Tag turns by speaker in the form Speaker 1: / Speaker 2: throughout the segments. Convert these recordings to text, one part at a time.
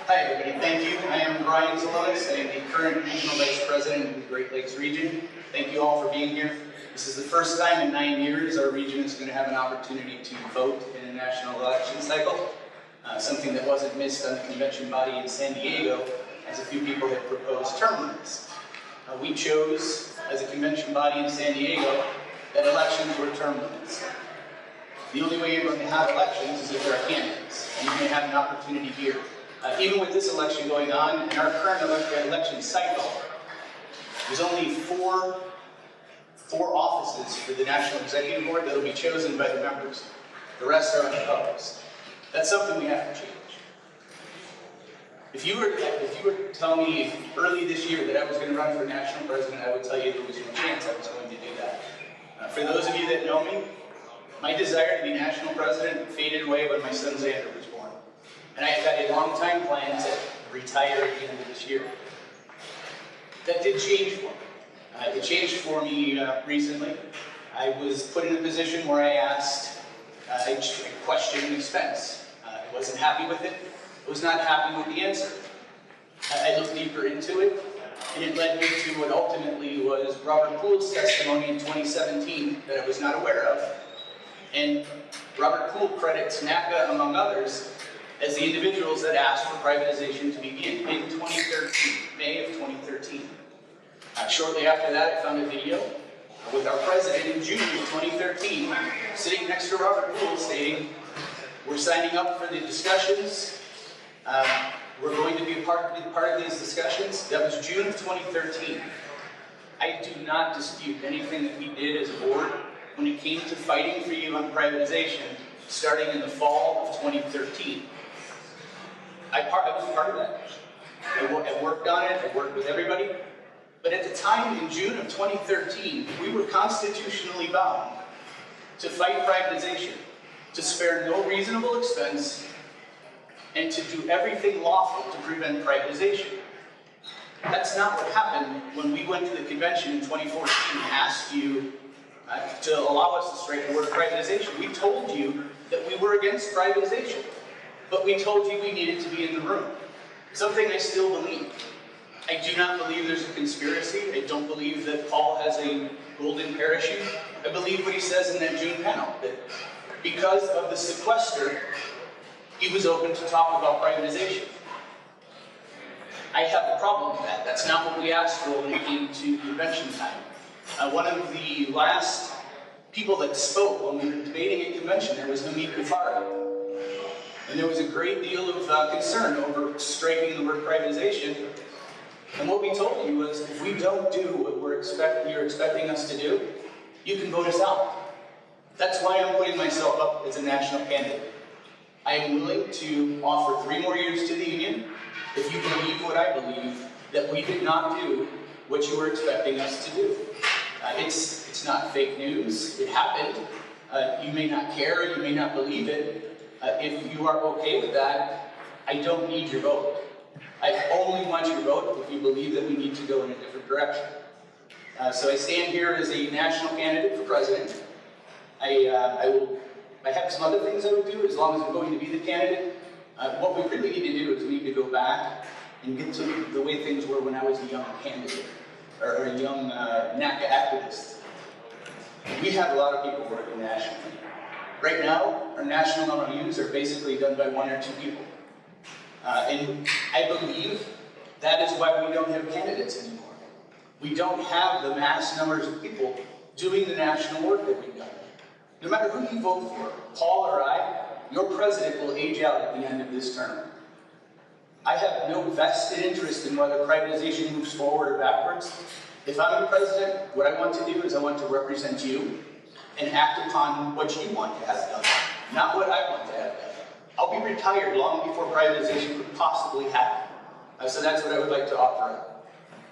Speaker 1: Hi everybody, thank you. I am Brian Zalonis. I am the current Regional Vice President of the Great Lakes region. Thank you all for being here. This is the first time in 9 years our region is going to have an opportunity to vote in a national election cycle. Something that wasn't missed on the convention body in San Diego, as a few people had proposed term limits. We chose, as a convention body in San Diego, that elections were term limits. The only way you're going to have elections is if there are candidates, and you're going to have an opportunity here. Even with this election going on, in our current election cycle, there's only four offices for the National Executive Board that will be chosen by the members. The rest are unopposed. That's something we have to change. If you were to tell me early this year that I was going to run for national president, I would tell you there was no chance I was going to do that. For those of you that know me, my desire to be national president faded away when my son Xander was born. And I had a long time plan to retire at the end of this year. That did change for me. It changed for me recently. I was put in a position where I questioned expense. I wasn't happy with it. I was not happy with the answer. I looked deeper into it, and it led me to what ultimately was Robert Poole's testimony in 2017 that I was not aware of. And Robert Poole credits NACA, among others, as the individuals that asked for privatization to begin in 2013, May of 2013. Shortly after that, I found a video with our president in June of 2013, sitting next to Robert Poole stating, "We're signing up for the discussions. We're going to be a part of these discussions." That was June of 2013. I do not dispute anything that we did as a board when it came to fighting for you on privatization, starting in the fall of 2013. I was part of that. I worked on it, I worked with everybody. But at the time, in June of 2013, we were constitutionally bound to fight privatization, to spare no reasonable expense, and to do everything lawful to prevent privatization. That's not what happened when we went to the convention in 2014 and asked you to allow us to strike the word privatization. We told you that we were against privatization, but we told you we needed to be in the room. Something I still believe. I do not believe there's a conspiracy. I don't believe that Paul has a golden parachute. I believe what he says in that June panel, that because of the sequester, he was open to talk about privatization. I have a problem with that. That's not what we asked for when it came to convention time. One of the last people that spoke when we were debating at convention there was Hamid Kufari. And there was a great deal of concern over striking the word privatization. And what we told you was, if we don't do what you're expecting us to do, you can vote us out. That's why I'm putting myself up as a national candidate. I am willing to offer 3 more years to the union if you believe what I believe, that we did not do what you were expecting us to do. It's not fake news. It happened. You may not care, you may not believe it. If you are okay with that, I don't need your vote. I only want your vote if you believe that we need to go in a different direction. So I stand here as a national candidate for president. I have some other things I would do as long as I'm going to be the candidate. What we really need to do is we need to go back and get to the way things were when I was a young candidate, or a young NACA activist. We have a lot of people working nationally. Right now, our national MOUs are basically done by 1 or 2 people. And I believe that is why we don't have candidates anymore. We don't have the mass numbers of people doing the national work that we've done. No matter who you vote for, Paul or I, your president will age out at the end of this term. I have no vested interest in whether privatization moves forward or backwards. If I'm the president, what I want to do is I want to represent you and act upon what you want to have done, not what I want to have done. I'll be retired long before privatization could possibly happen. So that's what I would like to offer up.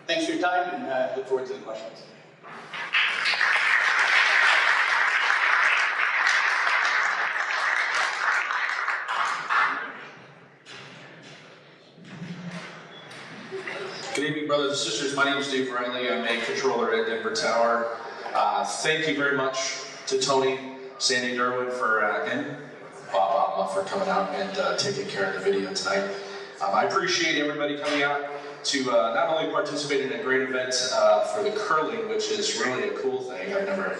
Speaker 1: Thanks for your time, and look forward to the questions.
Speaker 2: Good evening, brothers and sisters. My name is Dave Riley. I'm a controller at Denver Tower. Thank you very much to Tony, Sandy Derwin, and Bob Ottma for coming out and taking care of the video tonight. I appreciate everybody coming out to not only participate in a great event for the curling, which is really a cool thing. I've never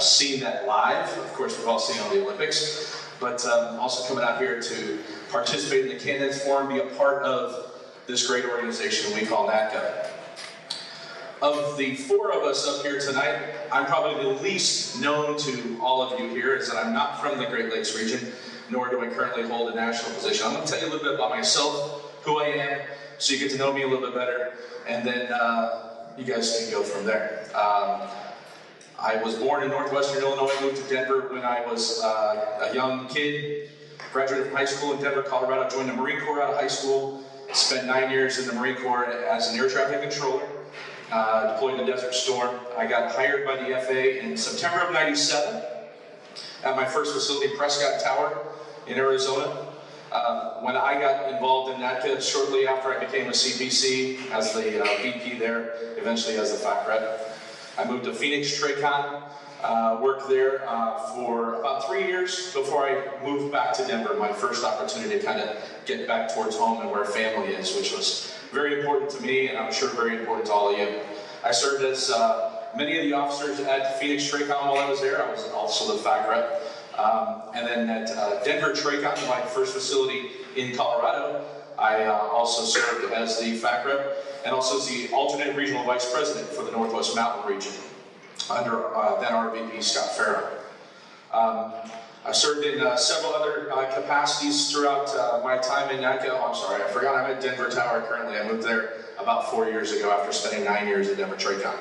Speaker 2: seen that live. Of course, we've all seen it on the Olympics, but also coming out here to participate in the Candidates Forum, be a part of this great organization we call NATCA. Of the four of us up here tonight, I'm probably the least known to all of you here, is that I'm not from the Great Lakes region, nor do I currently hold a national position. I'm going to tell you a little bit about myself, who I am, so you get to know me a little bit better, and then you guys can go from there. I was born in northwestern Illinois, moved to Denver when I was a young kid, graduated from high school in Denver, Colorado, joined the Marine Corps out of high school, spent 9 years in the Marine Corps as an air traffic controller. Deployed in the Desert Storm. I got hired by the FAA in September of '97 at my first facility, Prescott Tower in Arizona. When I got involved in NATCA, shortly after I became a CPC as the VP there, eventually as the FAC rep. I moved to Phoenix Tracon, worked there for about 3 years before I moved back to Denver, my first opportunity to kind of get back towards home and where family is, which was very important to me, and I'm sure very important to all of you. I served as many of the officers at Phoenix Tracon while I was there. I was also the FAC rep. And then at Denver Tracon, my first facility in Colorado, I also served as the FAC rep and also as the alternate regional vice president for the Northwest Mountain region under then RVP Scott Farrow. I served in several other capacities throughout my time in NATCA. Oh, I'm sorry, I forgot I'm at Denver Tower currently. I moved there about 4 years ago after spending 9 years at Denver Tracon.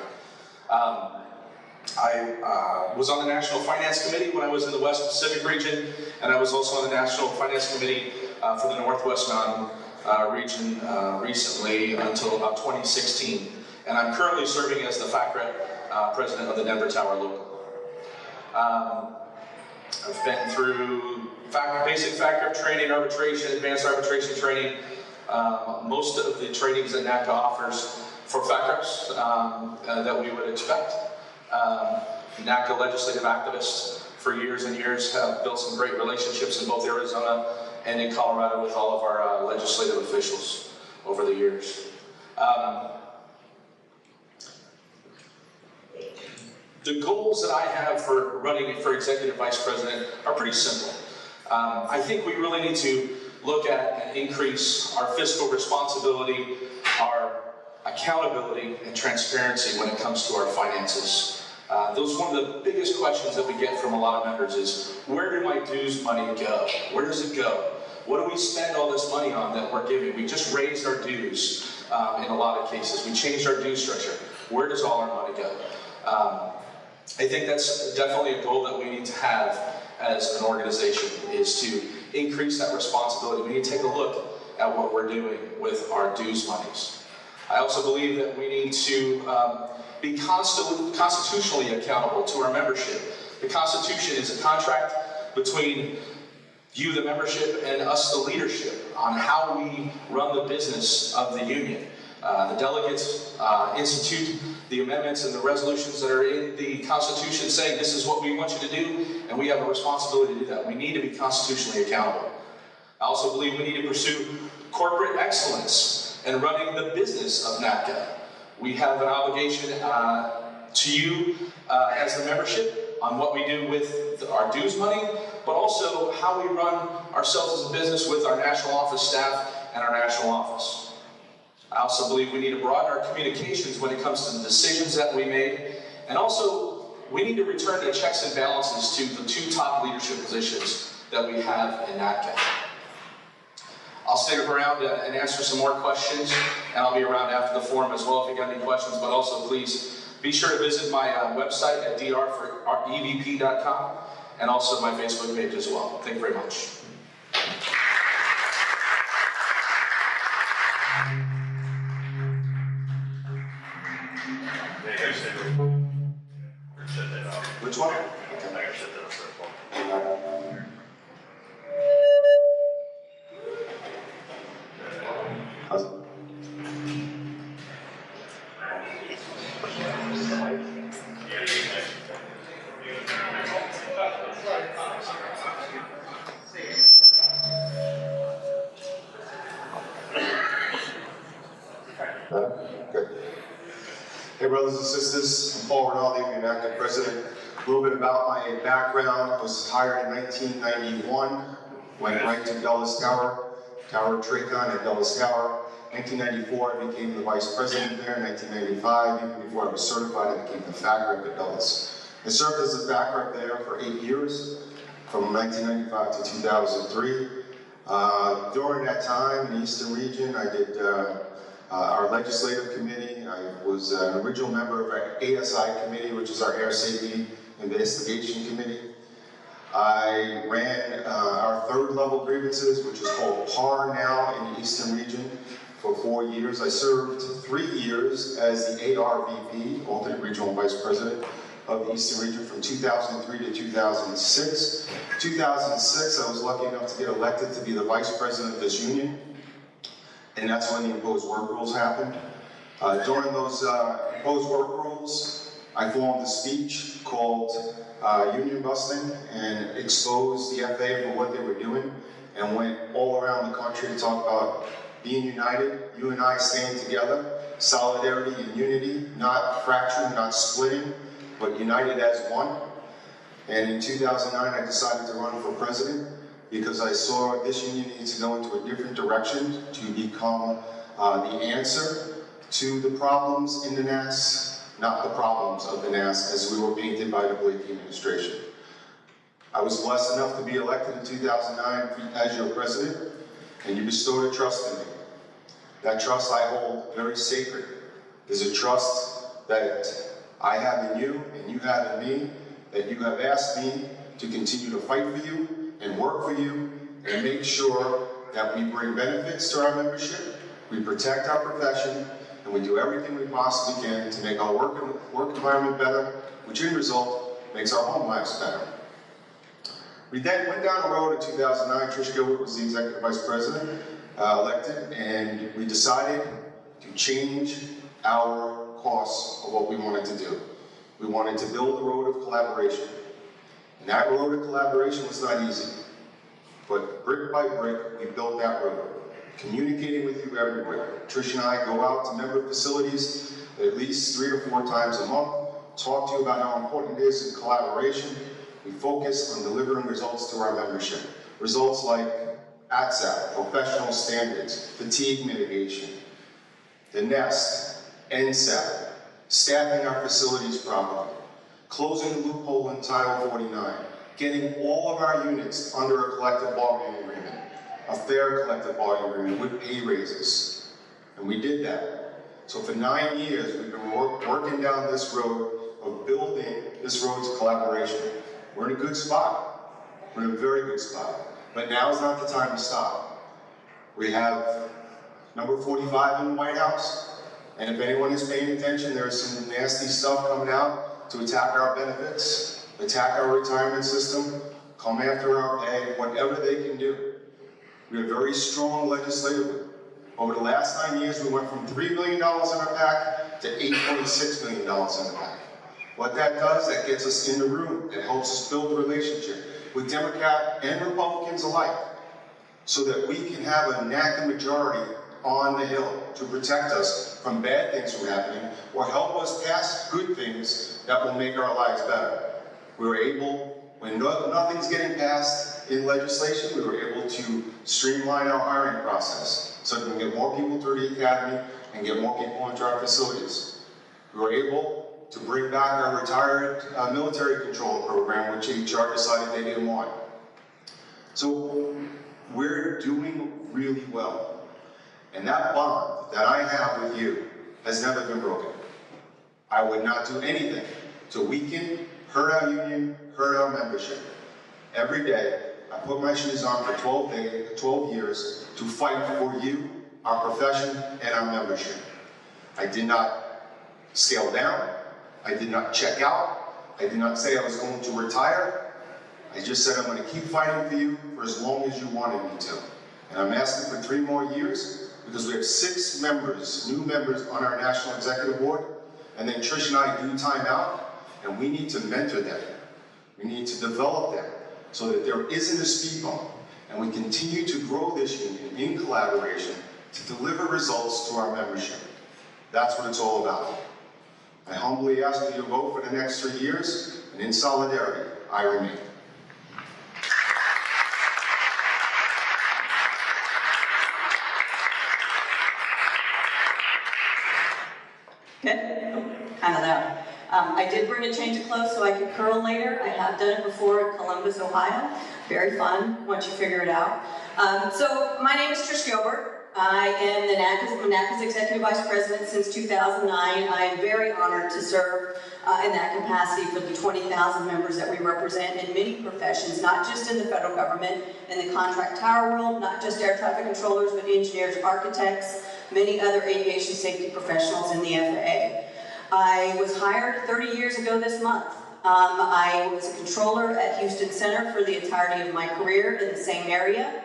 Speaker 2: I was on the National Finance Committee when I was in the West Pacific region, and I was also on the National Finance Committee for the Northwest Mountain region recently until about 2016. And I'm currently serving as the FAC rep president of the Denver Tower local. I've been through basic FAC rep training, arbitration, advanced arbitration training, most of the trainings that NATCA offers for FAC reps that we would expect. NATCA legislative activists for years and years have built some great relationships in both Arizona and in Colorado with all of our legislative officials over the years. The goals that I have for running for executive vice president are pretty simple. I think we really need to look at and increase our fiscal responsibility, our accountability, and transparency when it comes to our finances. Those one of the biggest questions that we get from a lot of members is, where did my dues money go? Where does it go? What do we spend all this money on that we're giving? We just raised our dues in a lot of cases. We changed our due structure. Where does all our money go? I think that's definitely a goal that we need to have as an organization, is to increase that responsibility. We need to take a look at what we're doing with our dues monies. I also believe that we need to be constitutionally accountable to our membership. The Constitution is a contract between you, the membership, and us, the leadership, on how we run the business of the union. The delegates institute the amendments and the resolutions that are in the Constitution saying this is what we want you to do, and we have a responsibility to do that. We need to be constitutionally accountable. I also believe we need to pursue corporate excellence in running the business of NATCA. We have an obligation to you as the membership on what we do with our dues money, but also how we run ourselves as a business with our national office staff and our national office. I also believe we need to broaden our communications when it comes to the decisions that we made, and also we need to return to checks and balances to the 2 top leadership positions that we have in NATCA. I'll stick around and answer some more questions, and I'll be around after the forum as well if you got any questions, but also please be sure to visit my website at drevp.com and also my Facebook page as well. Thank you very much. Which one?
Speaker 3: brothers and sisters. I'm Paul Rinaldi, I'm an acting president. A little bit about my background. I was hired in 1991, went right to Dulles Tower Tracon at Dulles Tower. 1994, I became the vice president there. 1995, even before I was certified, I became the fact rep at Dulles. I served as a fact rep there for 8 years, from 1995 to 2003. During that time in the Eastern region, I did our legislative committee. I was an original member of our ASI committee, which is our Air Safety Investigation Committee. I ran our third level grievances, which is called PAR now in the Eastern region, for 4 years. I served 3 years as the ARVP, alternate regional vice president of the Eastern region, from 2003 to 2006. 2006, I was lucky enough to get elected to be the vice president of this union, and that's when the imposed work rules happened. During those imposed work rules, I formed a speech called union busting and exposed the FAA for what they were doing, and went all around the country to talk about being united, you and I staying together, solidarity and unity, not fracturing, not splitting, but united as one. And in 2009, I decided to run for president because I saw this union needed to go into a different direction to become the answer to the problems in the NAS, not the problems of the NAS as we were painted by the Blakey administration. I was blessed enough to be elected in 2009 as your president, and you bestowed a trust in me. That trust I hold very sacred. It's a trust that I have in you and you have in me, that you have asked me to continue to fight for you and work for you and make sure that we bring benefits to our membership, we protect our profession, and we do everything we possibly can to make our work environment better, which in result makes our home lives better. We then went down the road in 2009. Trish Gilbert was the executive vice president elected, and we decided to change our course of what we wanted to do. We wanted to build a road of collaboration. And that road of collaboration was not easy. But brick by brick, we built that road. Communicating with you everywhere. Trish and I go out to member facilities at least 3 to 4 times a month, talk to you about how important it is in collaboration. We focus on delivering results to our membership. Results like ATSAP, professional standards, fatigue mitigation, the NEST, NSAP, staffing our facilities properly, closing the loophole in Title 49, getting all of our units under a collective bargaining agreement, a fair collective bargaining agreement with pay raises. And we did that. So for 9 years, we've been working down this road of building this road to collaboration. We're in a good spot. We're in a very good spot. But now is not the time to stop. We have number 45 in the White House, and if anyone is paying attention, there's some nasty stuff coming out to attack our benefits, attack our retirement system, come after our pay, whatever they can do. We are very strong legislatively. Over the last 9 years, we went from $3 million in our PAC to $8.6 million in the PAC. What that does, that gets us in the room, that helps us build a relationship with Democrat and Republicans alike, so that we can have an enacted majority on the Hill to protect us from bad things from happening, or help us pass good things that will make our lives better. We were able, when nothing's getting passed in legislation, we were able to streamline our hiring process so that we can get more people through the academy and get more people into our facilities. We were able to bring back our retired military control program, which HR decided they didn't want. So we're doing really well. And that bond that I have with you has never been broken. I would not do anything to weaken, hurt our union, hurt our membership. Every day, I put my shoes on for 12 years to fight for you, our profession, and our membership. I did not scale down. I did not check out. I did not say I was going to retire. I just said I'm going to keep fighting for you for as long as you wanted me to. And I'm asking for 3 more years because we have 6 members, new members on our National Executive Board. And then Trish and I do time out, and we need to mentor them. We need to develop them so that there isn't a speed bump. And we continue to grow this union in collaboration to deliver results to our membership. That's what it's all about. I humbly ask that you vote for the next 3 years, and in solidarity, I remain.
Speaker 4: Good? Kind of loud. I did bring a change of clothes so I could curl later. I have done it before in Columbus, Ohio. Very fun once you figure it out. So my name is Trish Gilbert. I am the NACA's Executive Vice President since 2009. I am very honored to serve in that capacity for the 20,000 members that we represent in many professions, not just in the federal government, in the contract tower world, not just air traffic controllers, but engineers, architects, many other aviation safety professionals in the FAA. I was hired 30 years ago this month. I was a controller at Houston Center for the entirety of my career in the same area.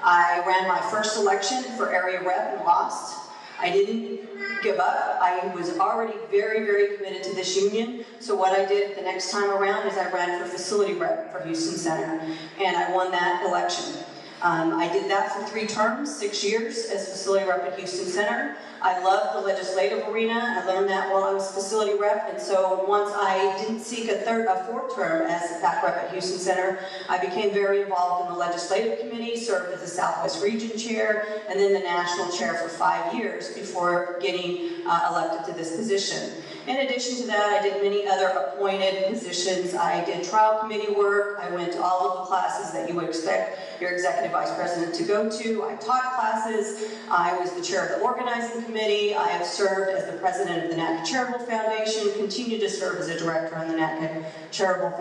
Speaker 4: I ran my first election for area rep and lost. I didn't give up. I was already very, very committed to this union. So what I did the next time around is I ran for facility rep for Houston Center, and I won that election. I did that for 3 terms, 6 years as facility rep at Houston Center. I loved the legislative arena. I learned that while I was facility rep, and so once I didn't seek a 4th term as PAC rep at Houston Center, I became very involved in the legislative committee, served as the Southwest Region Chair, and then the National Chair for 5 years before getting elected to this position. In addition to that, I did many other appointed positions. I did trial committee work. I went to all of the classes that you would expect your executive vice president to go to. I taught classes. I was the chair of the organizing committee. I have served as the president of the NACA Charitable Foundation, continue to serve as a director on the NACA Charitable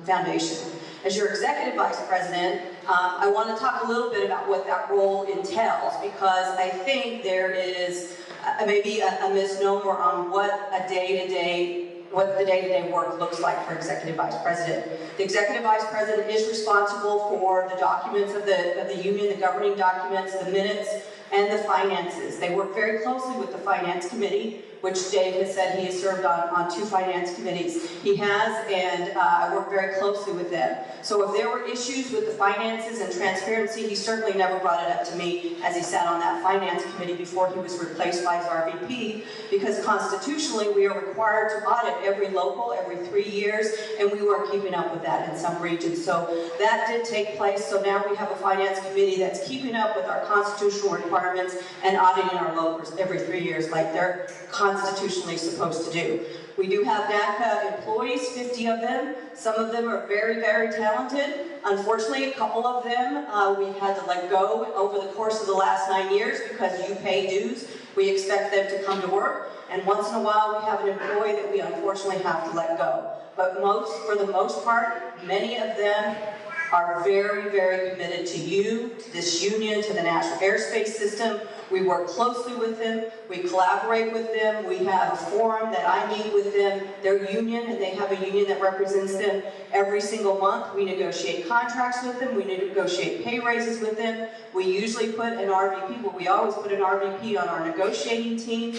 Speaker 4: Foundation. As your executive vice president, I want to talk a little bit about what that role entails, because I think there is maybe a misnomer on what the day-to-day work looks like for executive vice president. The executive vice president is responsible for the documents of the union, the governing documents, the minutes, and the finances. They work very closely with the finance committee, which Dave has said he has served on 2 finance committees. He has, and I work very closely with them. So if there were issues with the finances and transparency, he certainly never brought it up to me as he sat on that finance committee before he was replaced by his RVP, because constitutionally we are required to audit every local every 3 years, and we weren't keeping up with that in some regions. So that did take place. So now we have a finance committee that's keeping up with our constitutional requirements and auditing our locals every 3 years like they're constitutionally supposed to do. We do have NACA employees, 50 of them. Some of them are very, very talented. Unfortunately, a couple of them we've had to let go over the course of the last 9 years because you pay dues. We expect them to come to work, and once in a while we have an employee that we unfortunately have to let go. But for the most part, many of them are very, very committed to you, to this union, to the national airspace system. We work closely with them. We collaborate with them. We have a forum that I meet with them. They're union, and they have a union that represents them every single month. We negotiate contracts with them. We negotiate pay raises with them. We usually put an RVP, but we always put an RVP on our negotiating team.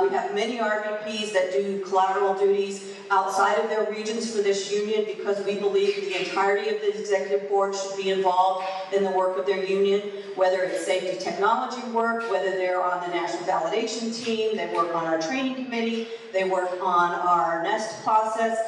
Speaker 4: We have many RVPs that do collateral duties outside of their regions for this union, because we believe the entirety of the executive board should be involved in the work of their union, whether it's safety technology work, whether they're on the national validation team, they work on our training committee, they work on our NEST process,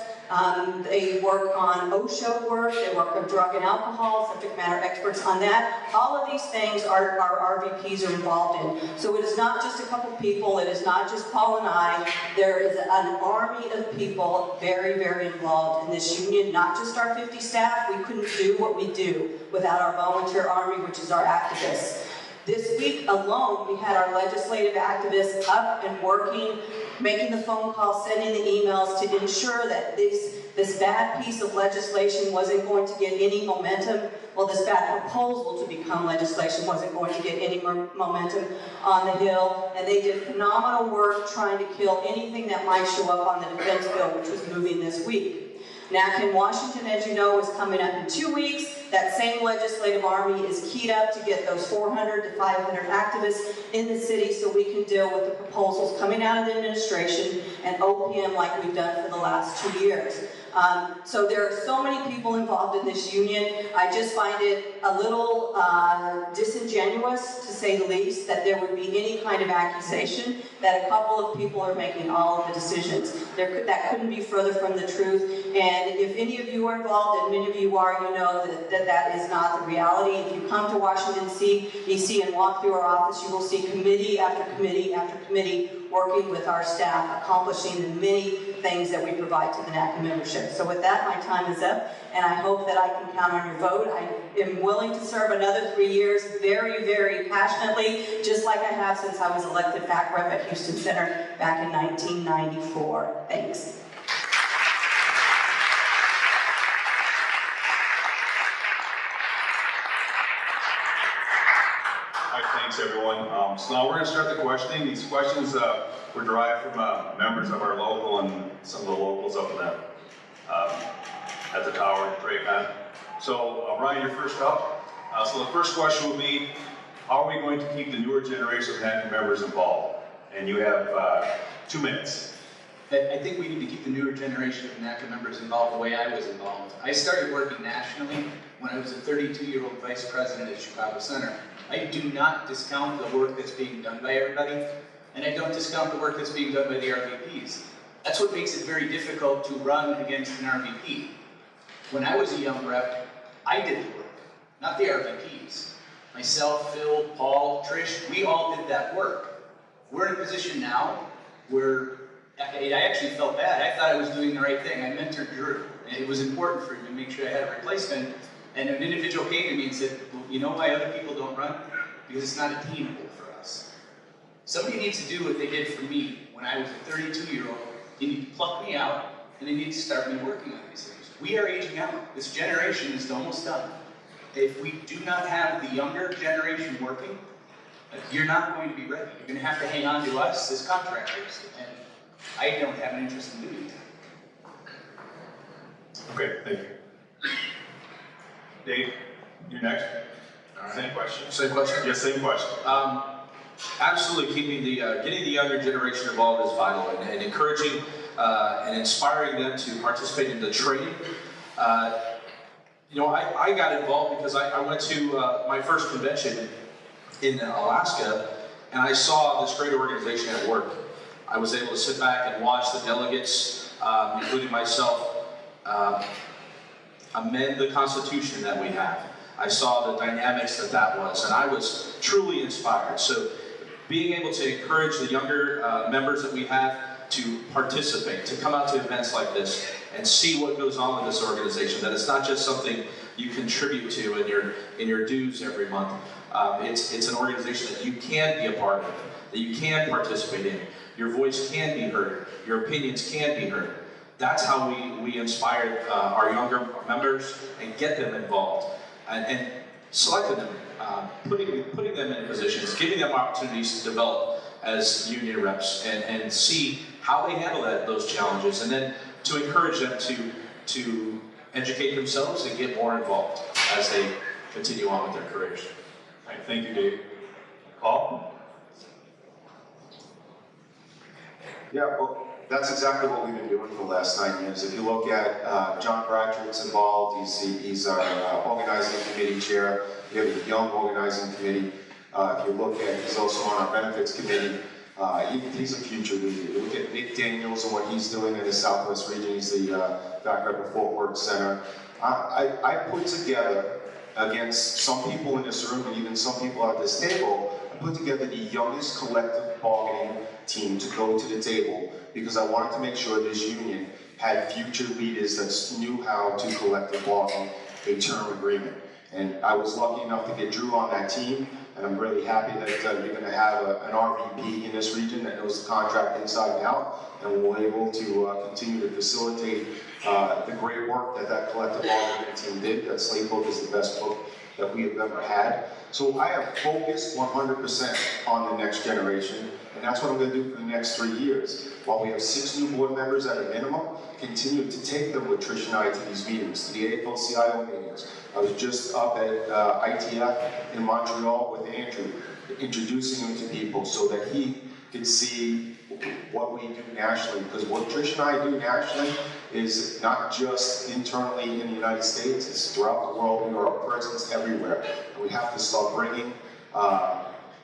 Speaker 4: they work on OSHA work, they work on drug and alcohol, subject matter experts on that. All of these things our RVPs are involved in. So it is not just a couple people, it is not just Paul and I. There is an army of people very, very involved in this union, not just our 50 staff. We couldn't do what we do without our volunteer army, which is our activists. This week alone, we had our legislative activists up and working, making the phone calls, sending the emails to ensure that this bad piece of legislation wasn't going to get any momentum. Well, this bad proposal to become legislation wasn't going to get any momentum on the Hill. And they did phenomenal work trying to kill anything that might show up on the defense bill, which was moving this week. NACA in Washington, as you know, is coming up in 2 weeks. That same legislative army is keyed up to get those 400 to 500 activists in the city so we can deal with the proposals coming out of the administration and OPM like we've done for the last 2 years. So there are so many people involved in this union. I just find it a little disingenuous, to say the least, that there would be any kind of accusation that a couple of people are making all of the decisions. That couldn't be further from the truth. And if any of you are involved, and many of you are, you know that is not the reality. If you come to Washington, D.C. and walk through our office, you will see committee after committee after committee working with our staff, accomplishing the many things that we provide to the NACA membership. So with that, my time is up, and I hope that I can count on your vote. I am willing to serve another 3 years very, very passionately, just like I have since I was elected back rep at Houston Center back in 1994. Thanks.
Speaker 5: Thanks, everyone. So now we're going to start the questioning. These questions were derived from members of our local and some of the locals up in the, at the tower in Traycon. So Ryan, you're first up. So the first question will be, how are we going to keep the newer generation of NACA members involved? And you have 2 minutes.
Speaker 1: I think we need to keep the newer generation of NACA members involved the way I was involved. I started working nationally when I was a 32-year-old vice president at Chicago Center. I do not discount the work that's being done by everybody, and I don't discount the work that's being done by the RVPs. That's what makes it very difficult to run against an RVP. When I was a young rep, I did the work, not the RVPs. Myself, Phil, Paul, Trish, we all did that work. We're in a position now where I actually felt bad. I thought I was doing the right thing. I mentored Drew, and it was important for me to make sure I had a replacement. And an individual came to me and said, well, you know why other people don't run? Because it's not attainable for us. Somebody needs to do what they did for me when I was a 32-year-old. They need to pluck me out, and they need to start me working on these things. We are aging out. This generation is almost done. If we do not have the younger generation working, you're not going to be ready. You're going to have to hang on to us as contractors, and I don't have an interest in doing that.
Speaker 5: Okay, thank you. Dave, you're next.
Speaker 2: All right.
Speaker 5: Same question.
Speaker 2: Same question?
Speaker 5: Yes, same question.
Speaker 2: Absolutely, keeping getting the younger generation involved is vital, and encouraging and inspiring them to participate in the training. You know, I got involved because I went to my first convention in Alaska, and I saw this great organization at work. I was able to sit back and watch the delegates, including myself, amend the Constitution that we have. I saw the dynamics that was, and I was truly inspired. So being able to encourage the younger members that we have to participate, to come out to events like this and see what goes on with this organization, that it's not just something you contribute to in your dues every month. It's an organization that you can be a part of, that you can participate in. Your voice can be heard, your opinions can be heard. That's how we inspire our younger members and get them involved, and selecting them, putting them in positions, giving them opportunities to develop as union reps and see how they handle those challenges, and then to encourage them to educate themselves and get more involved as they continue on with their careers.
Speaker 5: All right, thank you, Dave. Paul?
Speaker 3: Yeah, well, that's exactly what we've been doing for the last 9 years. If you look at John Bradford's involved, he's our organizing committee chair. We have a young organizing committee. If you look at, he's also on our benefits committee. He's a future leader. Look at Nick Daniels and what he's doing in the Southwest region. He's the back rep of Fort Worth Center. I put together, against some people in this room and even some people at this table, I put together the youngest collective bargaining team to go to the table because I wanted to make sure this union had future leaders that knew how to collective bargain a term agreement. And I was lucky enough to get Drew on that team, and I'm really happy that you're going to have an RVP in this region that knows the contract inside and out, and we're able to continue to facilitate the great work that collective bargaining team did. That slate book is the best book that we have ever had. So I am focused 100% on the next generation, and that's what I'm going to do for the next 3 years. While we have 6 new board members at a minimum, continue to take them with Trish and I to these meetings, to the AFL-CIO meetings. I was just up at ITF in Montreal with Andrew, introducing him to people so that he could see what we do nationally. Because what Trish and I do nationally is not just internally in the United States, it's throughout the world. We are a presence everywhere. And we have to start bringing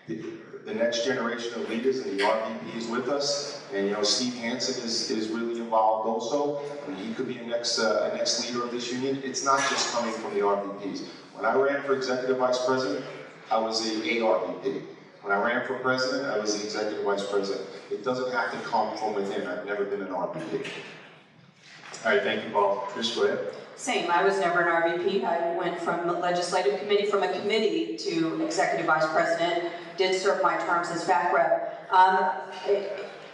Speaker 3: the next generation of leaders, and the RVPs with us. And Steve Hansen is really involved also, and he could be a next leader of this union. It's not just coming from the RVPs. When I ran for executive vice president, I was a RVP. When I ran for president, I was the executive vice president. It doesn't have to come from within. I've never been an RVP.
Speaker 5: All right, thank you, Paul. Trish, go ahead.
Speaker 4: Same, I was never an RVP. I went from legislative committee, from a committee to executive vice president, did serve my terms as FAC rep.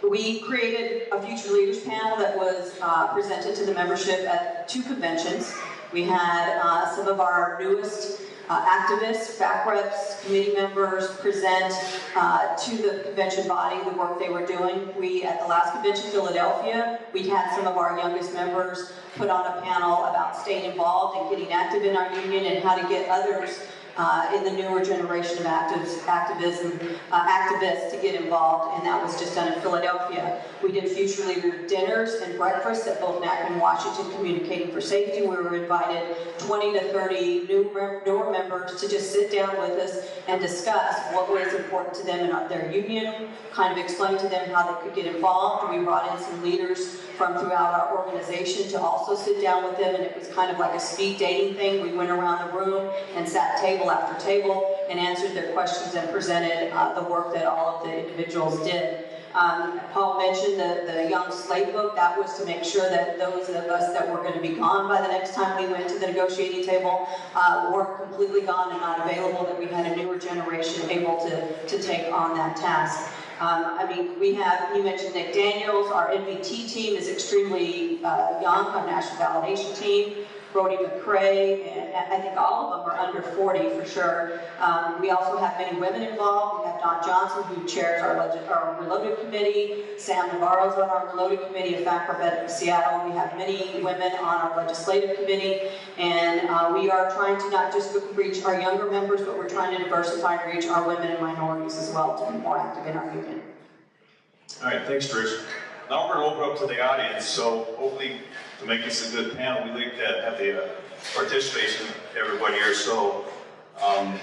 Speaker 4: We created a future leaders panel that was presented to the membership at 2 conventions. We had some of our newest activists, FAC reps, committee members present to the convention body the work they were doing. At the last convention in Philadelphia, we had some of our youngest members put on a panel about staying involved and getting active in our union and how to get others in the newer generation of activists to get involved, and that was just done in Philadelphia. We did future leader dinners and breakfasts at both NAC and Washington, Communicating for Safety. We were invited 20 to 30 newer members to just sit down with us and discuss what was important to them in their union, kind of explain to them how they could get involved. We brought in some leaders from throughout our organization to also sit down with them, and it was kind of like a speed dating thing. We went around the room and sat table after table and answered their questions and presented the work that all of the individuals did. Paul mentioned the Young Slate book. That was to make sure that those of us that were going to be gone by the next time we went to the negotiating table weren't completely gone and not available, that we had a newer generation able to take on that task. You mentioned Nick Daniels. Our NVT team is extremely young, our national validation team. Brody McCrae, and I think all of them are under 40 for sure. We also have many women involved. We have Don Johnson, who chairs our Reloaded Committee. Sam Navarro's on our Reloaded Committee, a fact rep in Seattle. We have many women on our Legislative Committee, and we are trying to not just reach our younger members, but we're trying to diversify and reach our women and minorities as well to be more active in our union.
Speaker 5: All right, thanks, Trish. Now we're going to open up to the audience, so hopefully to make this a good panel, we'd like to have the participation of everybody here. So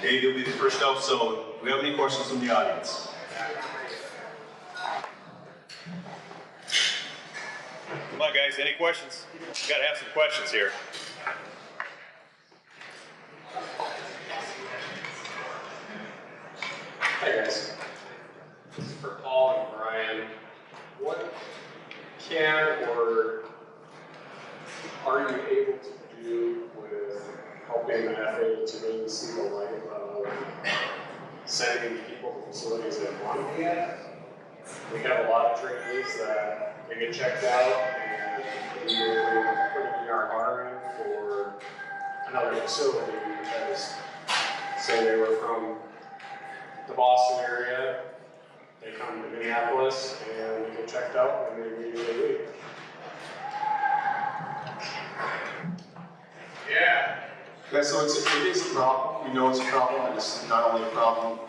Speaker 5: Dave, you'll be the first up, so do we have any questions from the audience? Come on guys, any questions? We got to have some questions here.
Speaker 6: Hi guys, this is for Paul and Brian. What can or are you able to do with helping the FA to really see the light of sending people to facilities they want to be at? We have a lot of trainees that they get checked out and they're putting in our hiring for another facility because, say they were from the Boston area, they come to Minneapolis and they get checked out and they immediately leave.
Speaker 3: Yeah, so it is a problem. We know it's a problem, and it's not only a problem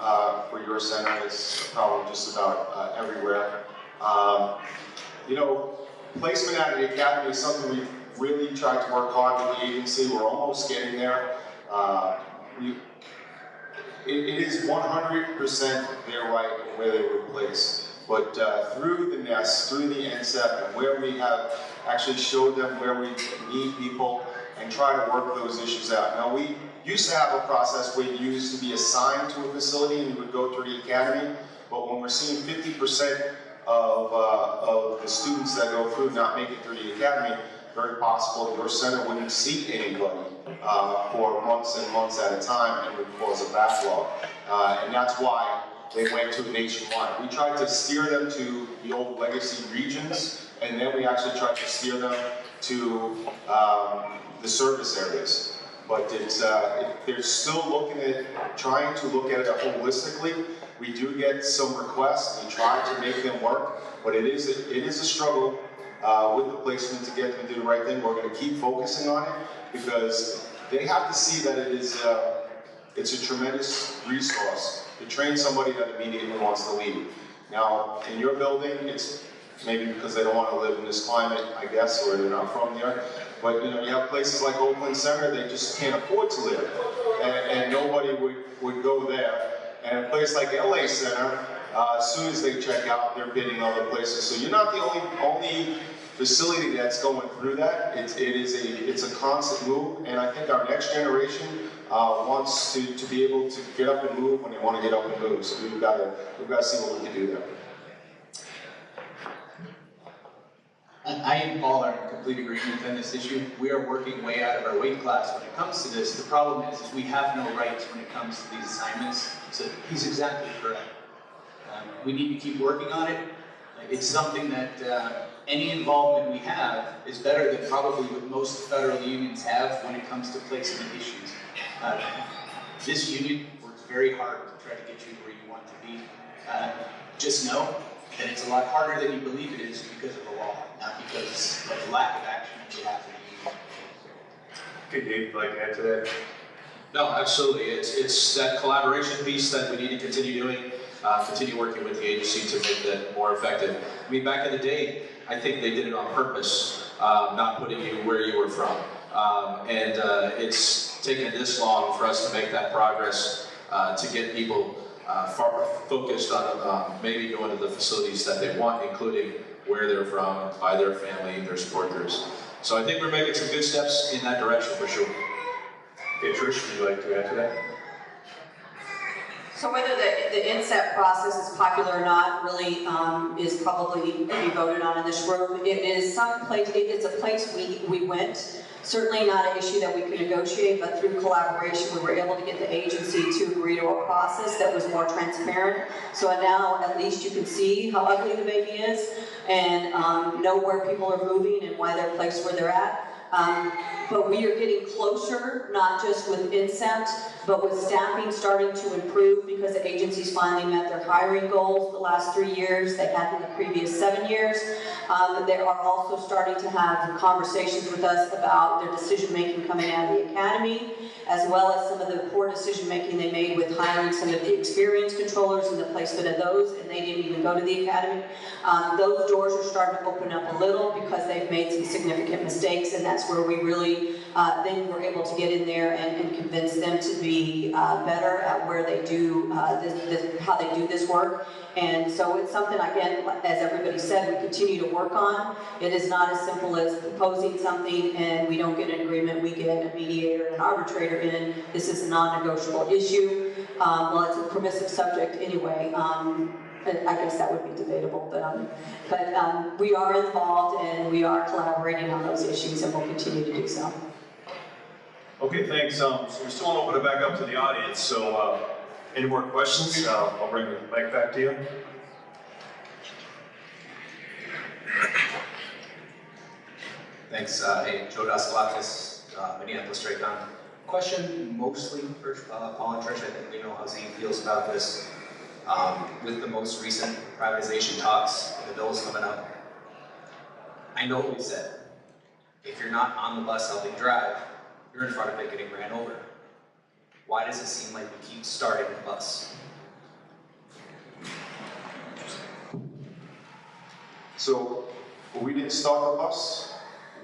Speaker 3: for your center, it's a problem just about everywhere. Placement at the academy is something we've really tried to work hard with the agency. We're almost getting there. It is 100% their right where they were placed. But through the NEST, through the NSEP, and where we have actually showed them where we need people and try to work those issues out. Now, we used to have a process where you used to be assigned to a facility and you would go through the academy, but when we're seeing 50% of the students that go through not make it through the academy, very possible your center wouldn't see anybody for months and months at a time and would cause a backlog. And that's why they went to nationwide. We tried to steer them to the old legacy regions, and then we actually tried to steer them to the service areas. But they're still trying to look at it holistically. We do get some requests. We try to make them work, but it is a struggle with the placement to get them to do the right thing. We're going to keep focusing on it because they have to see that it's a tremendous resource to train somebody that immediately wants to leave. Now, in your building, it's maybe because they don't want to live in this climate, I guess, or they're not from here. But you have places like Oakland Center, they just can't afford to live, and nobody would go there. And a place like LA Center, as soon as they check out, they're bidding other places. So you're not the only facility that's going through that. It's a constant move, and I think our next generation wants to be able to get up and move when they want to get up and move. So we've got to see what we can do there.
Speaker 1: I and Paul are in complete agreement on this issue. We are working way out of our weight class when it comes to this. The problem is we have no rights when it comes to these assignments. So he's exactly correct. We need to keep working on it. It's something that any involvement we have is better than probably what most federal unions have when it comes to placement issues. This union works very hard to try to get you where you want to be. Just know that it's a lot harder than you believe it is because of the law, not because of the lack of action on behalf of the union.
Speaker 5: Okay, Dave, would you like to add to that?
Speaker 2: No, absolutely. It's that collaboration piece that we need to continue doing, continue working with the agency to make that more effective. I mean, back in the day, I think they did it on purpose, not putting you where you were from. It's taken this long for us to make that progress, to get people far focused on maybe going to the facilities that they want, including where they're from, by their family, their support groups. So I think we're making some good steps in that direction for sure.
Speaker 5: Okay, Trish, would you like to add to that?
Speaker 4: So whether the inset process is popular or not really is probably to be voted on in this room. It's a place we went. Certainly not an issue that we could negotiate, but through collaboration we were able to get the agency to agree to a process that was more transparent. So now at least you can see how ugly the baby is and know where people are moving and why they're placed where they're at. But we are getting closer, not just with incept, but with staffing starting to improve because the agencies finally met their hiring goals the last 3 years. They had in the previous 7 years. They are also starting to have conversations with us about their decision-making coming out of the academy, as well as some of the poor decision-making they made with hiring some of the experienced controllers and the placement of those, and they didn't even go to the academy. Those doors are starting to open up a little because they've made some significant mistakes, and that's where we really then were able to get in there and convince them to be better at where they do how they do this work. And so it's something, again, as everybody said, we continue to work on. It is not as simple as proposing something and we don't get an agreement, we get a mediator, an arbitrator in. This is a non-negotiable issue. Well, it's a permissive subject anyway. I guess that would be debatable, but we are involved and we are collaborating on those issues and we'll continue to do so.
Speaker 5: Okay, thanks. So we still want to open it back up to the audience. So any more questions? I'll bring the mic back to you.
Speaker 7: Thanks. Hey, Joe Daskalakis, Minneapolis Traycon. Question mostly for Paul and Trish. I think we know how Zane feels about this. With the most recent privatization talks and the bills coming up, I know what we said. If you're not on the bus helping drive, you're in front of it getting ran over. Why does it seem like we keep starting the bus?
Speaker 3: So we didn't start the bus.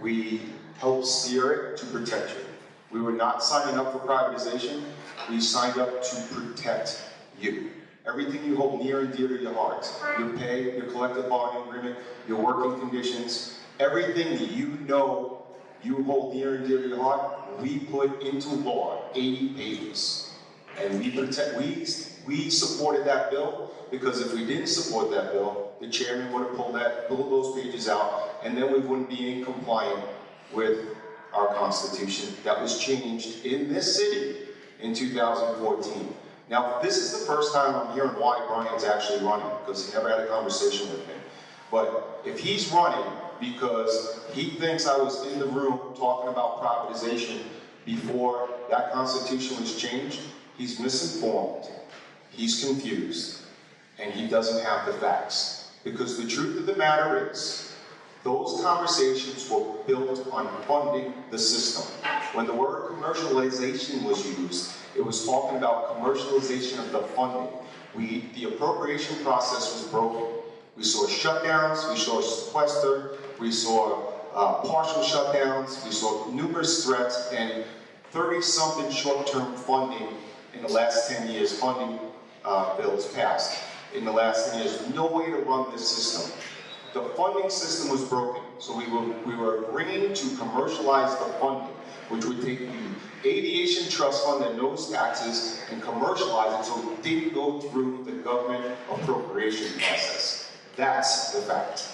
Speaker 3: We helped steer it to protect you. We were not signing up for privatization. We signed up to protect you. Everything you hold near and dear to your heart, your pay, your collective bargaining agreement, your working conditions, everything that you know you hold near and dear to your heart, we put into law, 80 pages. And we supported that bill because if we didn't support that bill, the chairman would have pulled those pages out, and then we wouldn't be in compliance with our Constitution that was changed in this city in 2014. Now, this is the first time I'm hearing why Brian's actually running, because he never had a conversation with me. But if he's running because he thinks I was in the room talking about privatization before that Constitution was changed, he's misinformed, he's confused, and he doesn't have the facts. Because the truth of the matter is, those conversations were built on funding the system. When the word commercialization was used, it was talking about commercialization of the funding. The appropriation process was broken. We saw shutdowns, we saw sequester, we saw partial shutdowns, we saw numerous threats, and 30-something short-term funding in the last 10 years, funding bills passed in the last 10 years. No way to run this system. The funding system was broken, so we were agreeing to commercialize the funding, which would take the aviation trust fund and those taxes and commercialize it so it didn't go through the government appropriation process. That's the fact.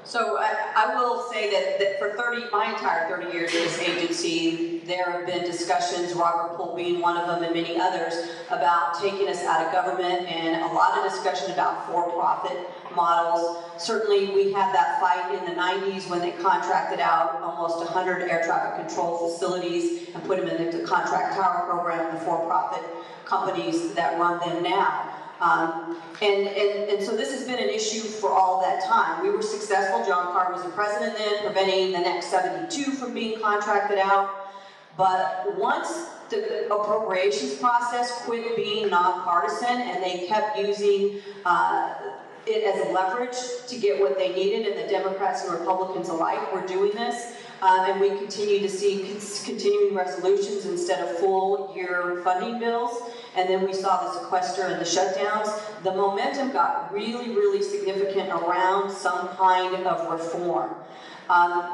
Speaker 4: So I will say that for my entire 30 years in this agency, there have been discussions, Robert Poole being one of them and many others, about taking us out of government, and a lot of discussion about for-profit models. Certainly we had that fight in the 90s when they contracted out almost 100 air traffic control facilities and put them in the contract tower program, the for-profit companies that run them now. And so this has been an issue for all that time. We were successful. John Carr was the president then, preventing the next 72 from being contracted out. But once the appropriations process quit being nonpartisan and they kept using it as a leverage to get what they needed, and the Democrats and Republicans alike were doing this, and we continue to see continuing resolutions instead of full year funding bills. And then we saw the sequester and the shutdowns. The momentum got really, really significant around some kind of reform.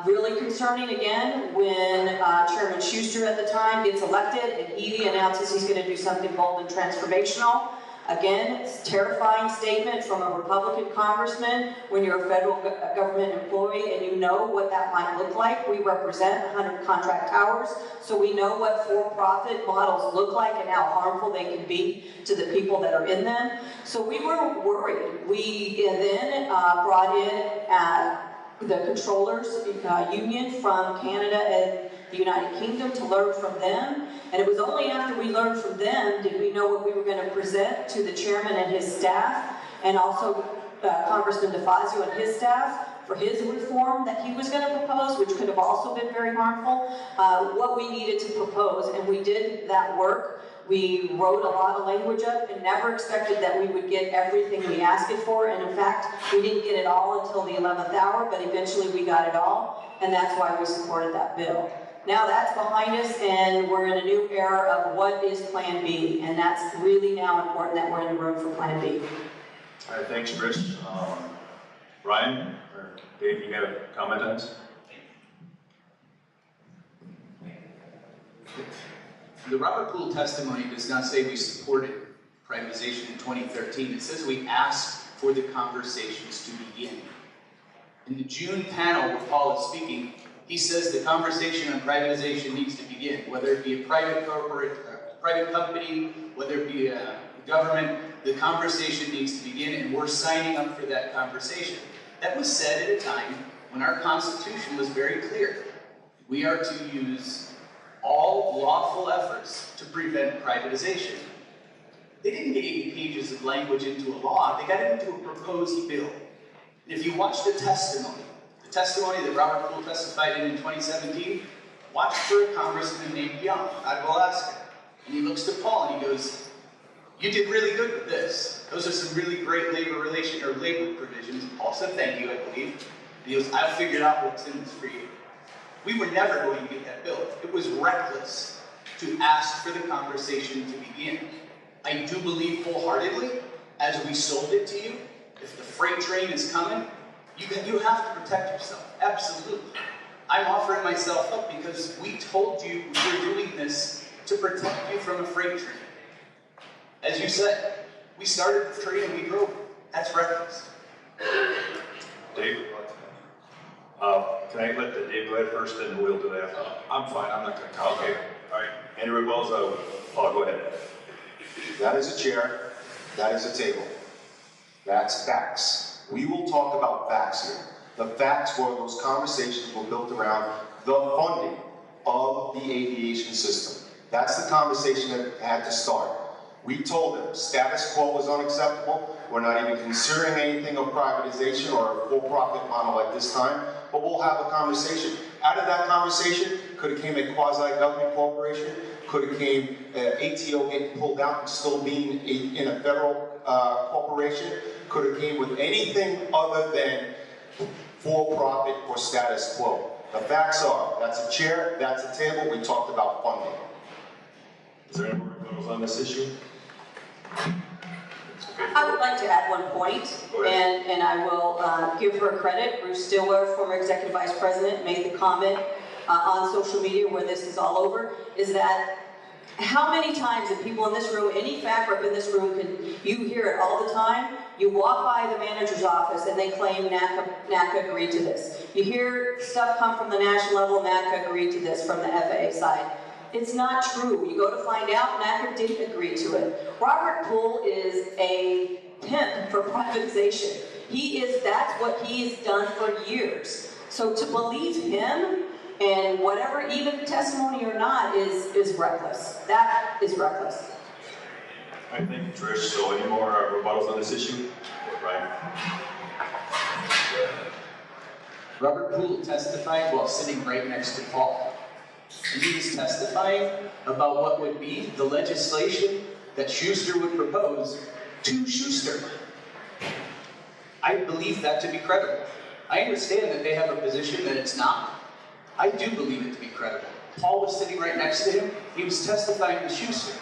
Speaker 4: Really concerning again when Chairman Schuster at the time gets elected and he announces he's going to do something bold and transformational. Again, it's a terrifying statement from a Republican congressman when you're a federal government employee and you know what that might look like. We represent 100 contract towers, so we know what for-profit models look like and how harmful they can be to the people that are in them. So we were worried. We then brought in the controllers union from Canada and the United Kingdom to learn from them. And it was only after we learned from them did we know what we were going to present to the chairman and his staff, and also Congressman DeFazio and his staff for his reform that he was going to propose, which could have also been very harmful, what we needed to propose. And we did that work. We wrote a lot of language up and never expected that we would get everything we asked it for. And in fact, we didn't get it all until the 11th hour, but eventually we got it all. And that's why we supported that bill. Now that's behind us, and we're in a new era of what is Plan B, and that's really now important that we're in the room for Plan B.
Speaker 5: All right, thanks, Chris. Ryan or Dave, you got a comment on this?
Speaker 1: The Robert Poole testimony does not say we supported privatization in 2013. It says we asked for the conversations to begin. In the June panel where Paul is speaking, he says the conversation on privatization needs to begin, whether it be a private company, whether it be a government, the conversation needs to begin, and we're signing up for that conversation. That was said at a time when our Constitution was very clear. We are to use all lawful efforts to prevent privatization. They didn't get 80 pages of language into a law, they got it into a proposed bill. And if you watch the testimony that Robert Poole testified in 2017, watch for a congressman named Young out of Alaska. And he looks to Paul and he goes, "You did really good with this. Those are some really great labor provisions." Paul said, "Thank you, I believe." And he goes, "I'll figure out what's in this for you." We were never going to get that bill. It was reckless to ask for the conversation to begin. I do believe wholeheartedly, as we sold it to you, if the freight train is coming, you have to protect yourself. Absolutely. I'm offering myself up because we told you we were doing this to protect you from a freight train. As you said, we started the train and we drove it. That's reckless.
Speaker 5: Dave? Can I let Dave go ahead first, and we'll do that?
Speaker 2: I'm fine, I'm not going to comment.
Speaker 5: Okay, all right. Andrew Wells, Paul, go ahead.
Speaker 3: That is a chair, that is a table. That's facts. We will talk about facts here. The facts were those conversations were built around the funding of the aviation system. That's the conversation that had to start. We told them status quo was unacceptable. We're not even considering anything of privatization or a for-profit model at this time, but we'll have a conversation. Out of that conversation could have came a quasi-government corporation, could have came ATO getting pulled out and still being in a federal corporation, could have came with anything other than for-profit or status quo. The facts are, that's a chair, that's a table, we talked about funding.
Speaker 5: Is there any more rebuttals on this issue?
Speaker 4: I would like to add one point, and I will give her credit. Bruce Stillwell, former executive vice president, made the comment on social media where this is all over, is that how many times, and people in this room, any fact rep in this room, you hear it all the time, you walk by the manager's office and they claim NACA agreed to this. You hear stuff come from the national level, NACA agreed to this from the FAA side. It's not true. You go to find out, NACA didn't agree to it. Robert Poole is a pimp for privatization. That's what he has done for years. So to believe him, and whatever, even testimony or not, is reckless. That is reckless.
Speaker 5: All right, thank you, Trish. So any more rebuttals on this issue? Brian?
Speaker 1: Robert Poole testified while sitting right next to Paul. And he was testifying about what would be the legislation that Schuster would propose to Schuster. I believe that to be credible. I understand that they have a position that it's not. I do believe it to be credible. Paul was sitting right next to him. He was testifying to Schuster.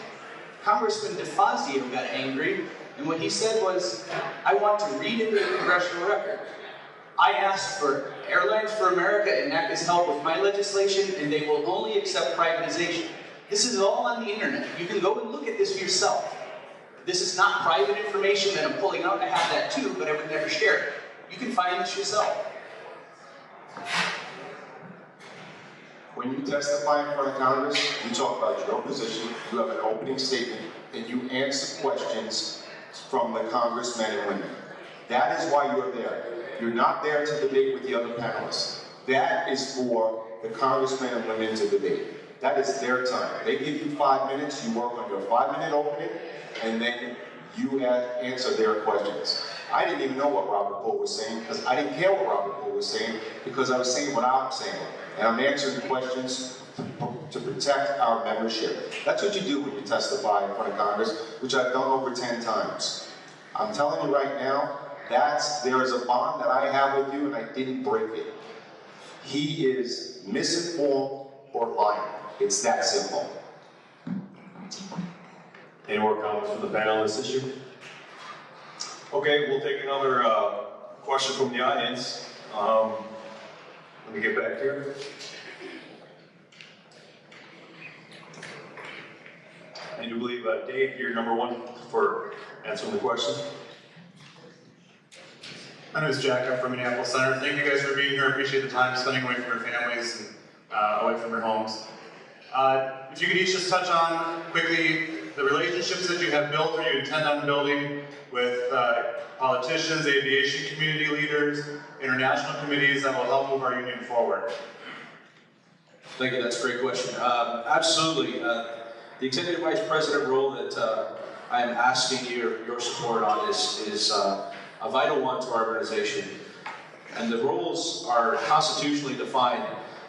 Speaker 1: Congressman DeFazio got angry, and what he said was, I want to read into the congressional record. I asked for Airlines for America and NACA's help with my legislation, and they will only accept privatization. This is all on the internet. You can go and look at this for yourself. This is not private information that I'm pulling out. I have that too, but I would never share it. You can find this yourself.
Speaker 3: When you testify in front of Congress, you talk about your own position, you have an opening statement, and you answer questions from the congressmen and women. That is why you're there. You're not there to debate with the other panelists. That is for the congressmen and women to debate. That is their time. They give you 5 minutes, you work on your 5-minute opening, and then you answer their questions. I didn't even know what Robert Poole was saying, because I didn't care what Robert Poole was saying, because I was saying what I'm saying. And I'm answering questions to protect our membership. That's what you do when you testify in front of Congress, which I've done over 10 times. I'm telling you right now, there is a bond that I have with you, and I didn't break it. He is misinformed or lying. It's that simple.
Speaker 5: Any more comments from the panel on this issue? Okay, we'll take another question from the audience. Let me get back here. I do believe, Dave, you're number one for answering the question.
Speaker 8: My name is Jack. I'm from Minneapolis Center. Thank you guys for being here. I appreciate the time spending away from your families and away from your homes. If you could each just touch on quickly the relationships that you have built or you intend on building with politicians, aviation community leaders, international committees that will help move our union forward.
Speaker 2: Thank you, that's a great question. Absolutely. The executive vice president role that I am asking your support on is a vital one to our organization. And the roles are constitutionally defined,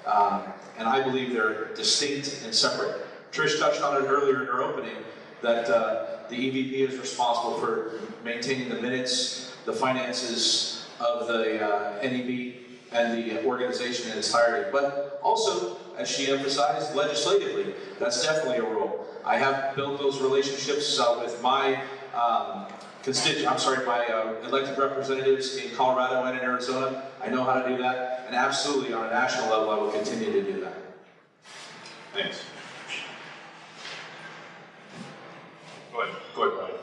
Speaker 2: and I believe they're distinct and separate. Trish touched on it earlier in her opening, that the EVP is responsible for maintaining the minutes, the finances of the NEB and the organization in its entirety. But also, as she emphasized, legislatively, that's definitely a role. I have built those relationships with my my elected representatives in Colorado and in Arizona. I know how to do that, and absolutely on a national level, I will continue to do that.
Speaker 5: Thanks. Go ahead, Brian.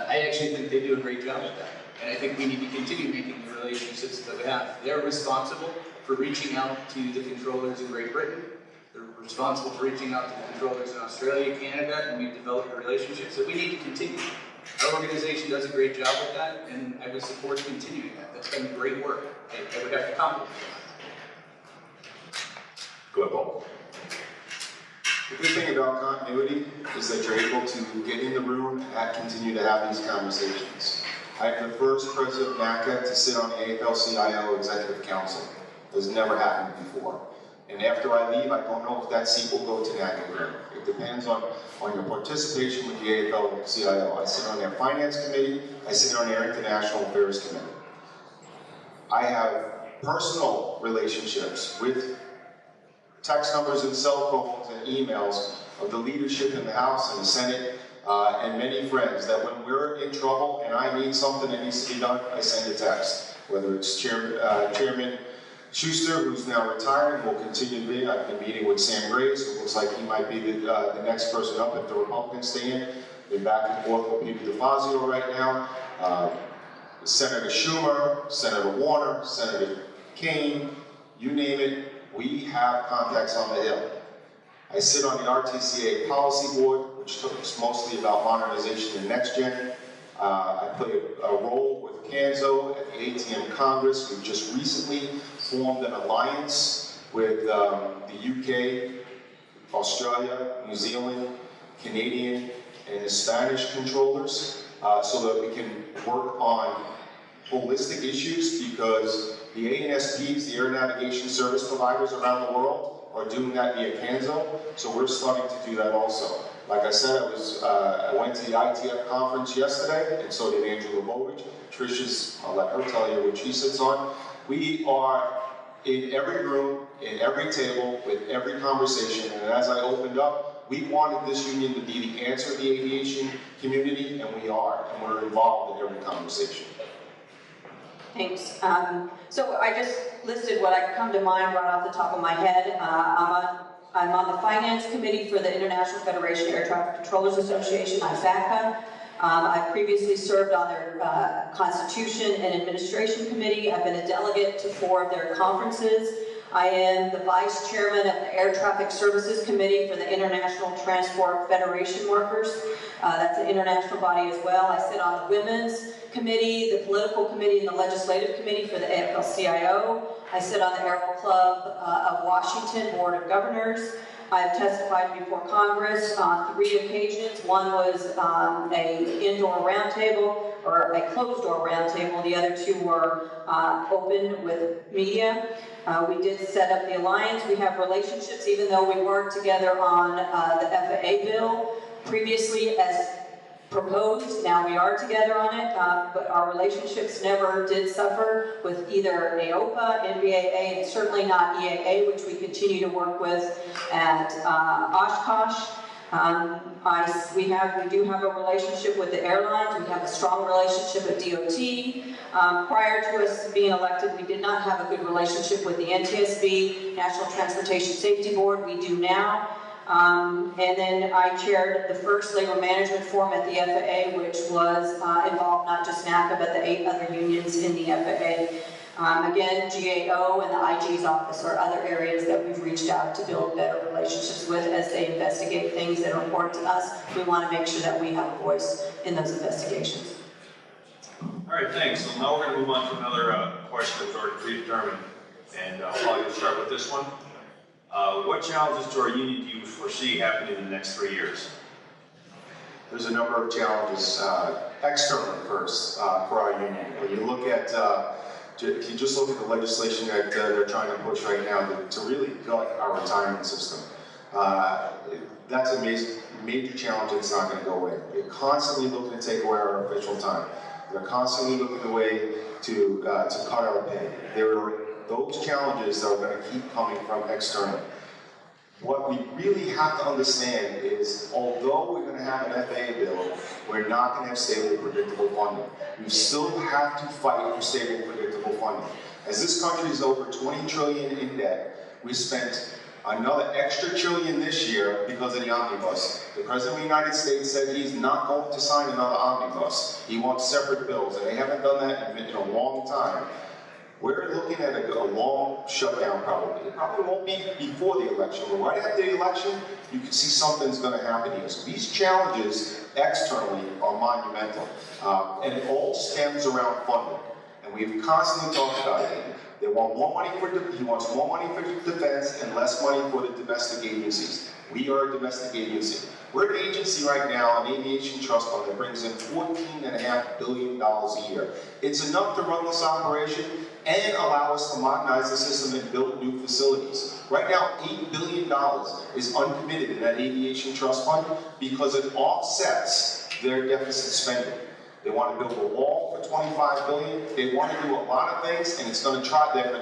Speaker 1: I actually think they do a great job at that. And I think we need to continue making the relationships that we have. They're responsible for reaching out to the controllers in Great Britain. They're responsible for reaching out to the controllers in Australia, Canada, and we've developed the relationships that we need to continue. Our organization does a great job with that, and I would support continuing that. That's been great work. I would have to compliment them.
Speaker 5: Go ahead, Paul.
Speaker 3: The good thing about continuity is that you're able to get in the room and continue to have these conversations. I am the first president of NACA to sit on the AFL-CIO Executive Council. It has never happened before. And after I leave, I don't know if that seat will go to NACA. It depends on your participation with the AFL-CIO. I sit on their finance committee, I sit on their international affairs committee. I have personal relationships with text numbers and cell phones and emails of the leadership in the House and the Senate, and many friends that when we're in trouble and I need something that needs to be done, I send a text. Whether it's Chairman Schuster, who's now retiring, will continue to be. I've been meeting with Sam Graves, who looks like he might be the next person up if the Republicans stay in. Been back and forth with Peter DeFazio right now. Senator Schumer, Senator Warner, Senator Kane, you name it, we have contacts on the Hill. I sit on the RTCA Policy Board, which talks mostly about modernization and next gen. I play a role with Canzo at the ATM Congress. We've just recently formed an alliance with the UK, Australia, New Zealand, Canadian, and the Spanish controllers so that we can work on holistic issues, because the ANSPs, the air navigation service providers around the world, are doing that via Canzo, so we're starting to do that also. Like I said, I went to the ITF conference yesterday, and so did Andrew Lebovich. Trish's, I'll let her tell you what she sits on. We are in every room, in every table, with every conversation, and as I opened up, we wanted this union to be the answer to the aviation community, and we are, and we're involved in every conversation.
Speaker 4: Thanks. So I just listed what I come to mind right off the top of my head. I'm on the Finance Committee for the International Federation of Air Traffic Controllers Association, IFACA. I previously served on their Constitution and Administration Committee. I've been a delegate to 4 of their conferences. I am the Vice Chairman of the Air Traffic Services Committee for the International Transport Federation Workers. That's an international body as well. I sit on the Women's Committee, the Political Committee, and the Legislative Committee for the AFL-CIO. I sit on the Aero Club of Washington Board of Governors. I've testified before Congress on 3 occasions. One was an indoor roundtable, or a closed-door roundtable. The other 2 were open with media. We did set up the alliance. We have relationships, even though we worked together on the FAA bill previously as proposed. Now we are together on it, but our relationships never did suffer with either AOPA, NBAA, and certainly not EAA, which we continue to work with at Oshkosh. We do have a relationship with the airlines. We have a strong relationship with DOT. Prior to us being elected, we did not have a good relationship with the NTSB, National Transportation Safety Board. We do now. And then I chaired the first labor management forum at the FAA, which was involved not just NACA, but the 8 other unions in the FAA. Again, GAO and the IG's office are other areas that we've reached out to build better relationships with as they investigate things that are important to us. We want to make sure that we have a voice in those investigations.
Speaker 5: All right, thanks. So now we're going to move on to another question that was already predetermined, and I'll probably start with this one. What challenges to our union do you foresee happening in the next 3 years?
Speaker 3: There's a number of challenges, externally first, for our union. When you look at, if you just look at the legislation that they're trying to push right now to really gut our retirement system, that's a major challenge that's not going to go away. They're constantly looking to take away our official time. They're constantly looking at a way to cut our pay. There are those challenges that are going to keep coming from external. What we really have to understand is, although we're going to have an FAA bill, we're not going to have stable, predictable funding. We still have to fight for stable, predictable funding. As this country is over $20 trillion in debt, we spent another extra $1 trillion this year because of the omnibus. The President of the United States said he's not going to sign another omnibus. He wants separate bills, and they haven't done that in a long time. We're looking at a long shutdown probably. It probably won't be before the election, but right after the election, you can see something's going to happen here. So these challenges externally are monumental, and it all stems around funding. And and we've constantly talked about it. They want more money he wants more money for defense and less money for the domestic agencies. We are a domestic agency. We're an agency right now, an aviation trust fund that brings in $14.5 billion a year. It's enough to run this operation and allow us to modernize the system and build new facilities. Right now, $8 billion is uncommitted in that aviation trust fund because it offsets their deficit spending. They want to build a wall for $25 billion. They want to do a lot of things, and they're going to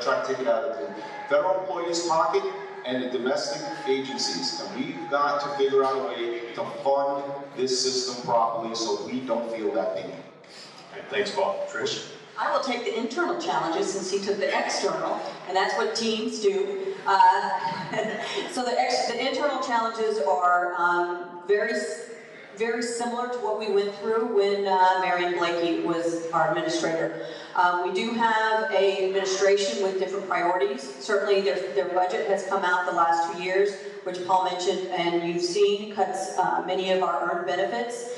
Speaker 3: try to take it out of the federal employees' pocket and the domestic agencies. And we've got to figure out a way to fund this system properly so we don't feel that pain.
Speaker 2: All right, thanks, Paul. Trish?
Speaker 4: I will take the internal challenges since he took the external, and that's what teams do. So the internal challenges are very similar to what we went through when Marion Blakey was our administrator. We do have an administration with different priorities. Certainly their budget has come out the last 2 years, which Paul mentioned, and you've seen cuts many of our earned benefits.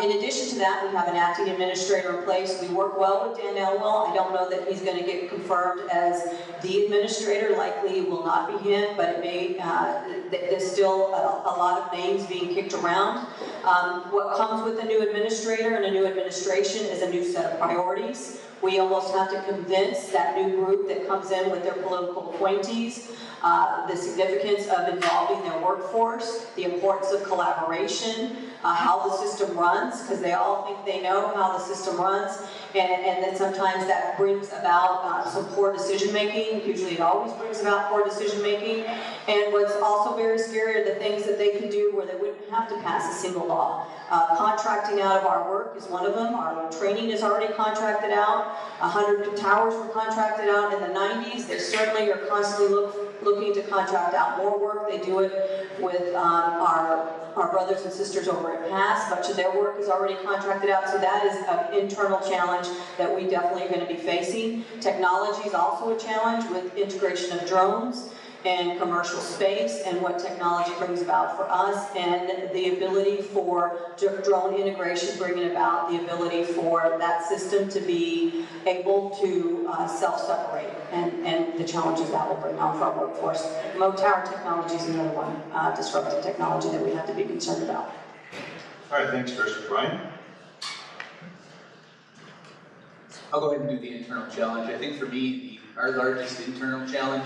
Speaker 4: In addition to that, we have an acting administrator in place. We work well with Dan Elwell. I don't know that he's going to get confirmed as the administrator. Likely will not be him, but it may. There's still a lot of names being kicked around. What comes with a new administrator and a new administration is a new set of priorities. We almost have to convince that new group that comes in with their political appointees the significance of involving their workforce, the importance of collaboration, how the system runs, because they all think they know how the system runs, and then sometimes that brings about some poor decision making. Usually it always brings about poor decision making. And what's also very scary are the things that they can do where they wouldn't have to pass a single law. Contracting out of our work is one of them. Our training is already contracted out. 100 towers were contracted out in the 90s. They certainly are constantly looking to contract out more work. They do it with our brothers and sisters over at PASS. Much of their work is already contracted out, so that is an internal challenge that we definitely are going to be facing. Technology is also a challenge with integration of drones and commercial space and what technology brings about for us, and the ability for drone integration bringing about the ability for that system to be able to self-separate and the challenges that will bring on for our workforce. Remote tower technology is another one, disruptive technology that we have to be concerned about.
Speaker 5: All right, thanks, Trish. Brian?
Speaker 1: I'll go ahead and do the internal challenge. I think for me, our largest internal challenge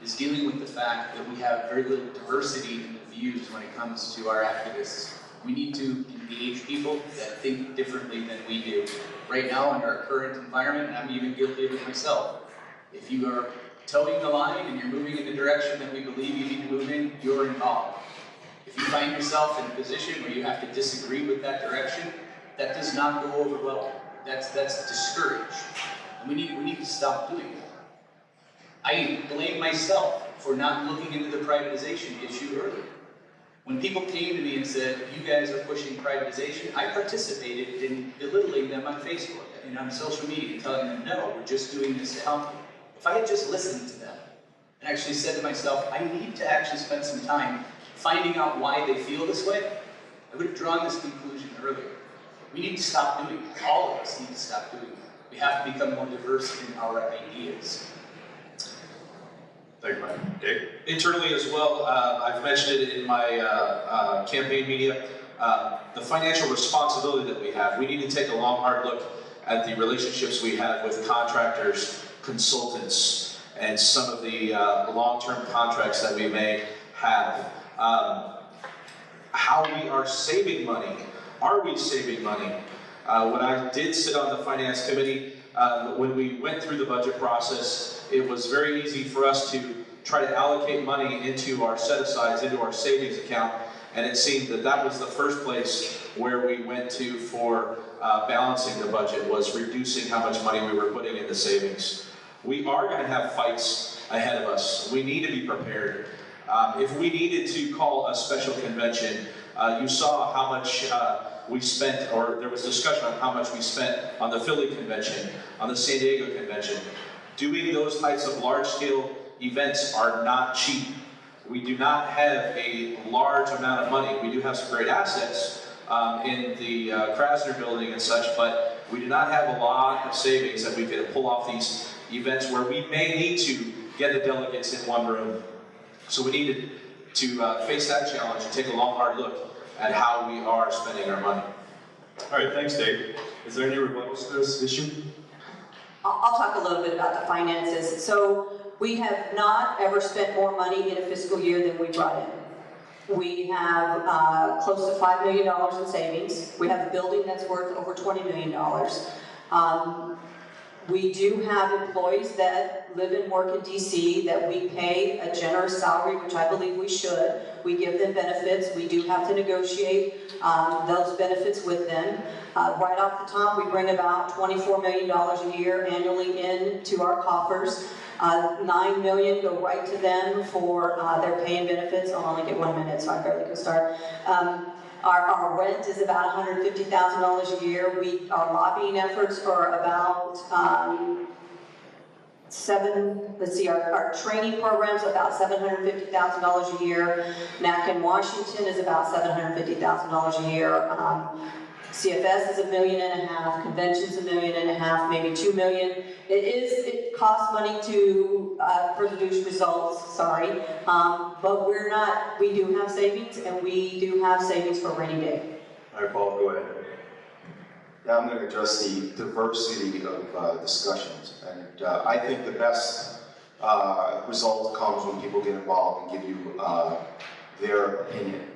Speaker 1: is dealing with the fact that we have very little diversity in the views when it comes to our activists. We need to engage people that think differently than we do. Right now, in our current environment, and I'm even guilty of it myself, if you are towing the line and you're moving in the direction that we believe you need to move in, you're involved. If you find yourself in a position where you have to disagree with that direction, that does not go over well. That's discouraged. And we need to stop doing that. I blame myself for not looking into the privatization issue earlier. When people came to me and said, you guys are pushing privatization, I participated in belittling them on Facebook and on social media, telling them, no, we're just doing this to help you. If I had just listened to them and actually said to myself, I need to actually spend some time finding out why they feel this way, I would have drawn this conclusion earlier. We need to stop doing that. All of us need to stop doing that. We have to become more diverse in our ideas.
Speaker 5: Thank you, Brian. Dave?
Speaker 2: Internally as well, I've mentioned it in my campaign media, the financial responsibility that we have. We need to take a long, hard look at the relationships we have with contractors, consultants, and some of the long-term contracts that we may have. How we are saving money. Are we saving money? When I did sit on the finance committee, when we went through the budget process, it was very easy for us to try to allocate money into our set-asides, into our savings account, and it seemed that that was the first place where we went to for balancing the budget, was reducing how much money we were putting into savings. We are going to have fights ahead of us. We need to be prepared. If we needed to call a special convention, you saw how much we spent, or there was discussion on how much we spent on the Philly convention, on the San Diego convention. Doing those types of large-scale events are not cheap. We do not have a large amount of money. We do have some great assets, in the Krasner building and such, but we do not have a lot of savings that we could pull off these events where we may need to get the delegates in one room. So we needed to face that challenge and take a long, hard look at how we are spending our money.
Speaker 5: All right, thanks, Dave. Is there any rebuttals to this issue?
Speaker 4: I'll talk a little bit about the finances. So we have not ever spent more money in a fiscal year than we brought in. We have close to $5 million in savings. We have a building that's worth over $20 million. We do have employees that live and work in DC that we pay a generous salary, which I believe we should. We give them benefits. We do have to negotiate those benefits with them. Right off the top, we bring about $24 million a year annually into our coffers. $9 million go right to them for their pay and benefits. I'll only get 1 minute, so I barely can start. Our rent is about $150,000 a year. Our lobbying efforts are about our training program's about $750,000 a year. NAC in Washington is about $750,000 a year. CFS is $1.5 million, conventions $1.5 million, maybe $2 million. It costs money to produce results, sorry, but we do have savings, and we do have savings for a rainy day.
Speaker 5: All right, Paul, go ahead.
Speaker 3: Yeah, I'm going to address the diversity of discussions, and I think the best result comes when people get involved and give you their opinion.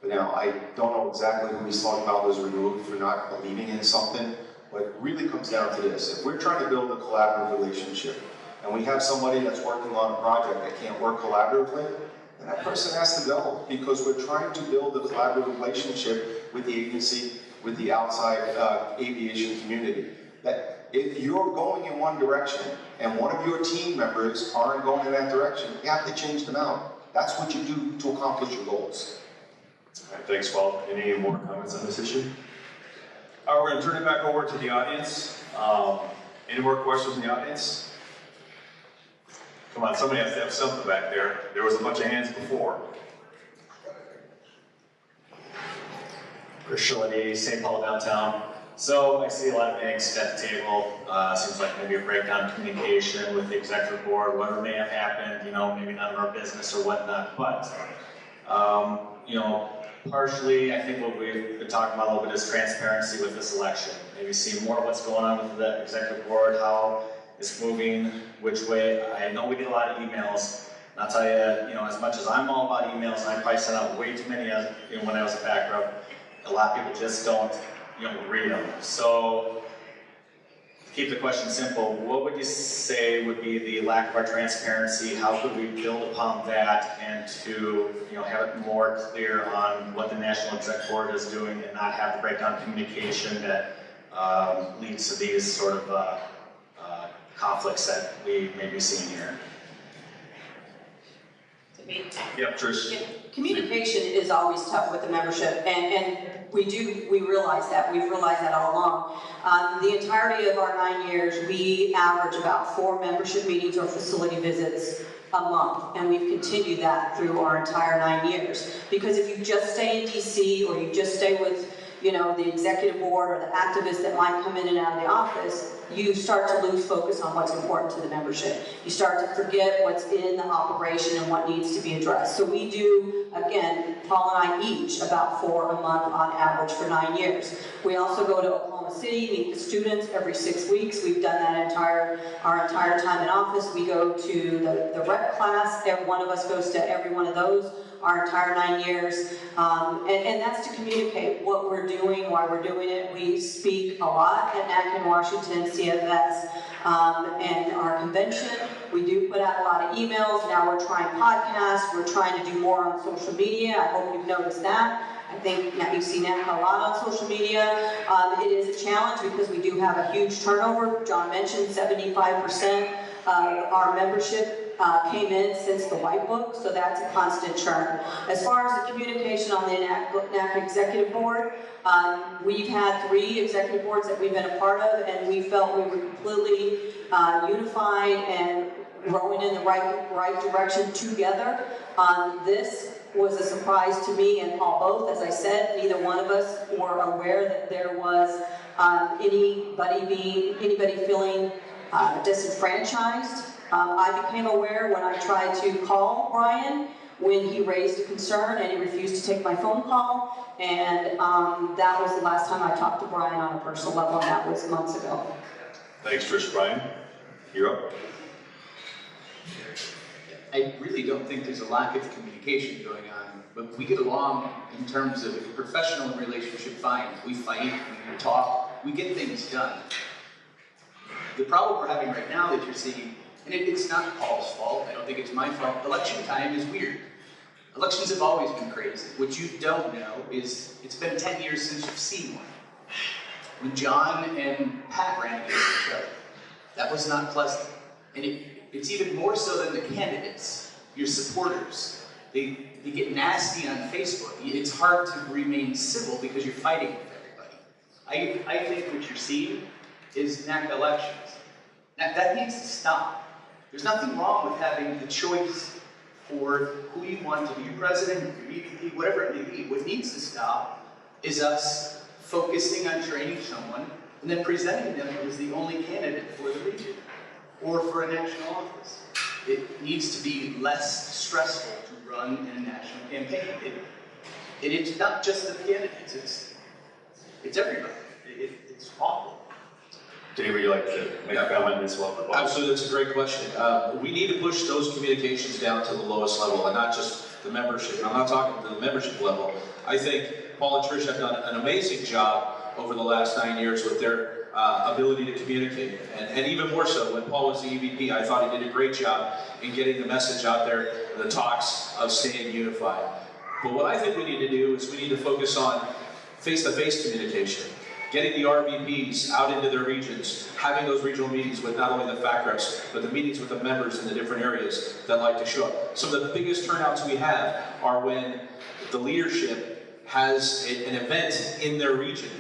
Speaker 3: But now, I don't know exactly who he's talking about was removed for not believing in something, but it really comes down to this. If we're trying to build a collaborative relationship, and we have somebody that's working on a project that can't work collaboratively, then that person has to go, because we're trying to build a collaborative relationship with the agency, with the outside aviation community. That if you're going in one direction, and one of your team members aren't going in that direction, you have to change them out. That's what you do to accomplish your goals.
Speaker 5: All right, thanks, Paul. Any more comments on this issue? All right, we're going to turn it back over to the audience. Any more questions in the audience? Come on, somebody has to have something back there. There was a bunch of hands before.
Speaker 9: Chris Shillady, St. Paul downtown. So I see a lot of angst at the table. Seems like maybe a breakdown in communication with the executive board, whatever may have happened, maybe none of our business or whatnot. But, partially, I think what we've been talking about a little bit is transparency with this election. Maybe see more of what's going on with the executive board, how it's moving, which way. I know we get a lot of emails. And I'll tell you, as much as I'm all about emails, and I probably sent out way too many when I was a back row, a lot of people just don't read them. So, to keep the question simple, what would you say would be the lack of our transparency? How could we build upon that and to have it more clear on what the National Exec Board is doing and not have the breakdown communication that leads to these sort of conflicts that we may be seeing here?
Speaker 5: Yep, Trish.
Speaker 4: Communication is always tough with the membership, and we realize that. We've realized that all along. The entirety of our 9 years, we average about 4 membership meetings or facility visits a month, and we've continued that through our entire 9 years. Because if you just stay in DC, or you just stay with the executive board or the activists that might come in and out of the office, you start to lose focus on what's important to the membership. You start to forget what's in the operation and what needs to be addressed. So we do, again, Paul and I each, about 4 a month on average for 9 years. We also go to Oklahoma City, meet the students every 6 weeks. We've done that our entire time in office. We go to the rep class. Every one of us goes to every one of those our entire 9 years. And that's to communicate what we're doing, why we're doing it. We speak a lot at NAC in Washington, CFS, and our convention. We do put out a lot of emails. Now we're trying podcasts. We're trying to do more on social media. I hope you've noticed that. I think you see NAC a lot on social media. It is a challenge because we do have a huge turnover. John mentioned 75% of our membership came in since the White Book, so that's a constant churn. As far as the communication on the NAC Executive Board, we've had 3 executive boards that we've been a part of, and we felt we were completely unified and rowing in the right direction together. On this was a surprise to me and Paul both. As I said, neither one of us were aware that there was anybody feeling disenfranchised. I became aware when I tried to call Brian when he raised a concern and he refused to take my phone call, and that was the last time I talked to Brian on a personal level, and that was months ago.
Speaker 5: Thanks, Trish. Brian, you're up.
Speaker 1: I really don't think there's a lack of communication going on, but we get along in terms of a professional relationship fine. We fight, we talk, we get things done. The problem we're having right now that you're seeing, and it's not Paul's fault, I don't think it's my fault, election time is weird. Elections have always been crazy. What you don't know is it's been 10 years since you've seen one. When John and Pat ran against each other, that was not pleasant. And it's even more so than the candidates, your supporters. They get nasty on Facebook. It's hard to remain civil because you're fighting with everybody. I think what you're seeing is NAC elections. That needs to stop. There's nothing wrong with having the choice for who you want to be your president, your EVP, whatever it may be. What needs to stop is us focusing on training someone and then presenting them as the only candidate for the region or for a national office. It needs to be less stressful to run in a national campaign. It's not just the candidates, it's everybody. It's awful.
Speaker 5: Dave, would you like to make a comment as well?
Speaker 2: Absolutely, that's a great question. We need to push those communications down to the lowest level and not just the membership. And I'm not talking to the membership level. I think Paul and Trish have done an amazing job over the last 9 years with their ability to communicate. And even more so, when Paul was the EVP, I thought he did a great job in getting the message out there, the talks of staying unified. But what I think we need to do is we need to focus on face-to-face communication. Getting the RVPs out into their regions, having those regional meetings with not only the FAC reps, but the meetings with the members in the different areas that like to show up. Some of the biggest turnouts we have are when the leadership has an event in their region.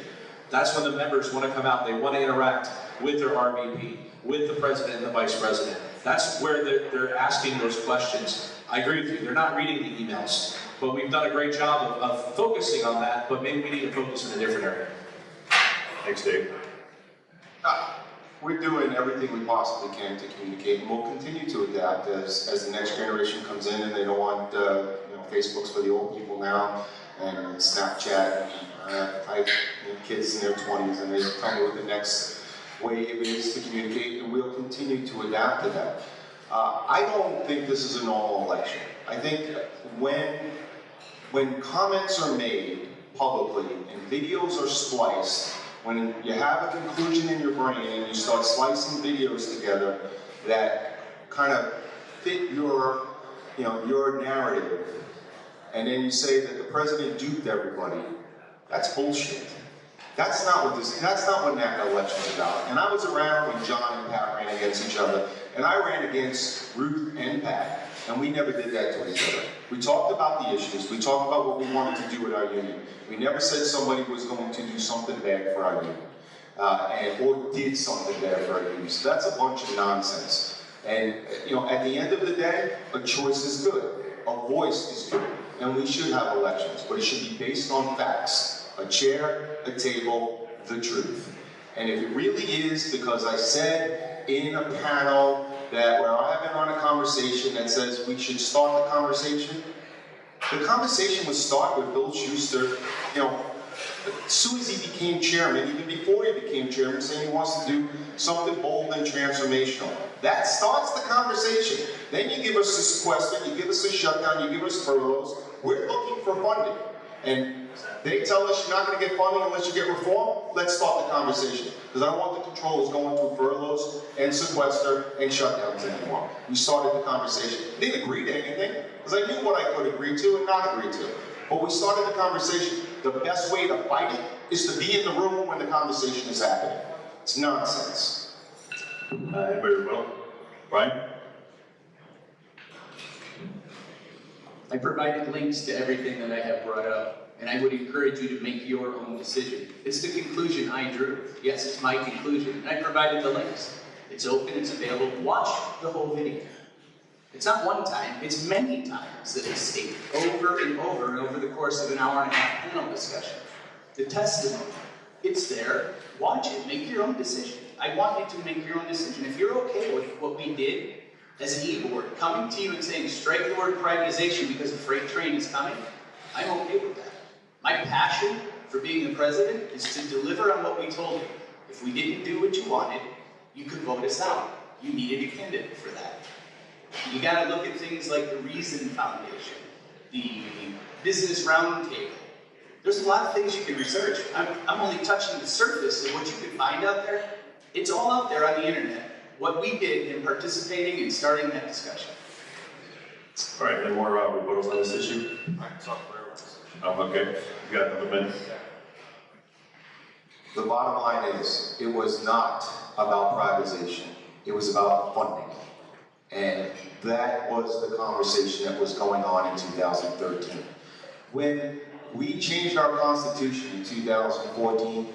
Speaker 2: That's when the members want to come out, they want to interact with their RVP, with the president and the vice president. That's where they're asking those questions. I agree with you, they're not reading the emails, but we've done a great job of focusing on that, but maybe we need to focus in a different area.
Speaker 5: Thanks, Dave.
Speaker 3: We're doing everything we possibly can to communicate, and we'll continue to adapt as the next generation comes in, and they don't want Facebook's for the old people now, and Snapchat. And I have kids in their 20s, and they tell me what the next wave is to communicate, and we'll continue to adapt to that. I don't think this is a normal election. I think when comments are made publicly and videos are spliced, when you have a conclusion in your brain and you start slicing videos together that kind of fit your narrative, and then you say that the president duped everybody, that's bullshit. That's not what NAC election's about. And I was around when John and Pat ran against each other, and I ran against Ruth and Pat, and we never did that to each other. We talked about the issues, we talked about what we wanted to do with our union. We never said somebody was going to do something bad for our union, or did something bad for our union. So that's a bunch of nonsense. And at the end of the day, a choice is good, a voice is good, and we should have elections, but it should be based on facts. A chair, a table, the truth. And if it really is because I said in a panel that where I have been on a conversation that says we should start the conversation would start with Bill Schuster, as soon as he became chairman, even before he became chairman, saying he wants to do something bold and transformational. That starts the conversation. Then you give us a sequester, you give us a shutdown, you give us furloughs. We're looking for funding. And they tell us you're not going to get funding unless you get reform. Let's start the conversation. Because I don't want the controllers going through furloughs and sequester and shutdowns anymore. We started the conversation. We didn't agree to anything, because I knew what I could agree to and not agree to. But we started the conversation. The best way to fight it is to be in the room when the conversation is happening. It's nonsense.
Speaker 5: Anybody rebuttal? Brian?
Speaker 1: I provided links to everything that I have brought up, and I would encourage you to make your own decision. It's the conclusion I drew. Yes, it's my conclusion, and I provided the links. It's open, it's available. Watch the whole video. It's not one time, it's many times that it's stated over and over the course of an hour and a half panel discussion. The testimony, it's there, watch it, make your own decision. I want you to make your own decision. If you're okay with what we did as an e-board, coming to you and saying strike the word privatization because a freight train is coming, I'm okay with that. My passion for being the president is to deliver on what we told you. If we didn't do what you wanted, you could vote us out. You needed a candidate for that. You got to look at things like the Reason Foundation, the Business Roundtable. There's a lot of things you can research. I'm only touching the surface of what you can find out there. It's all out there on the internet. What we did in participating and starting that discussion.
Speaker 5: All right, any more rebuttals on this issue? Okay, you got another minute.
Speaker 3: The bottom line is, it was not about privatization. It was about funding. And that was the conversation that was going on in 2013. When we changed our constitution in 2014,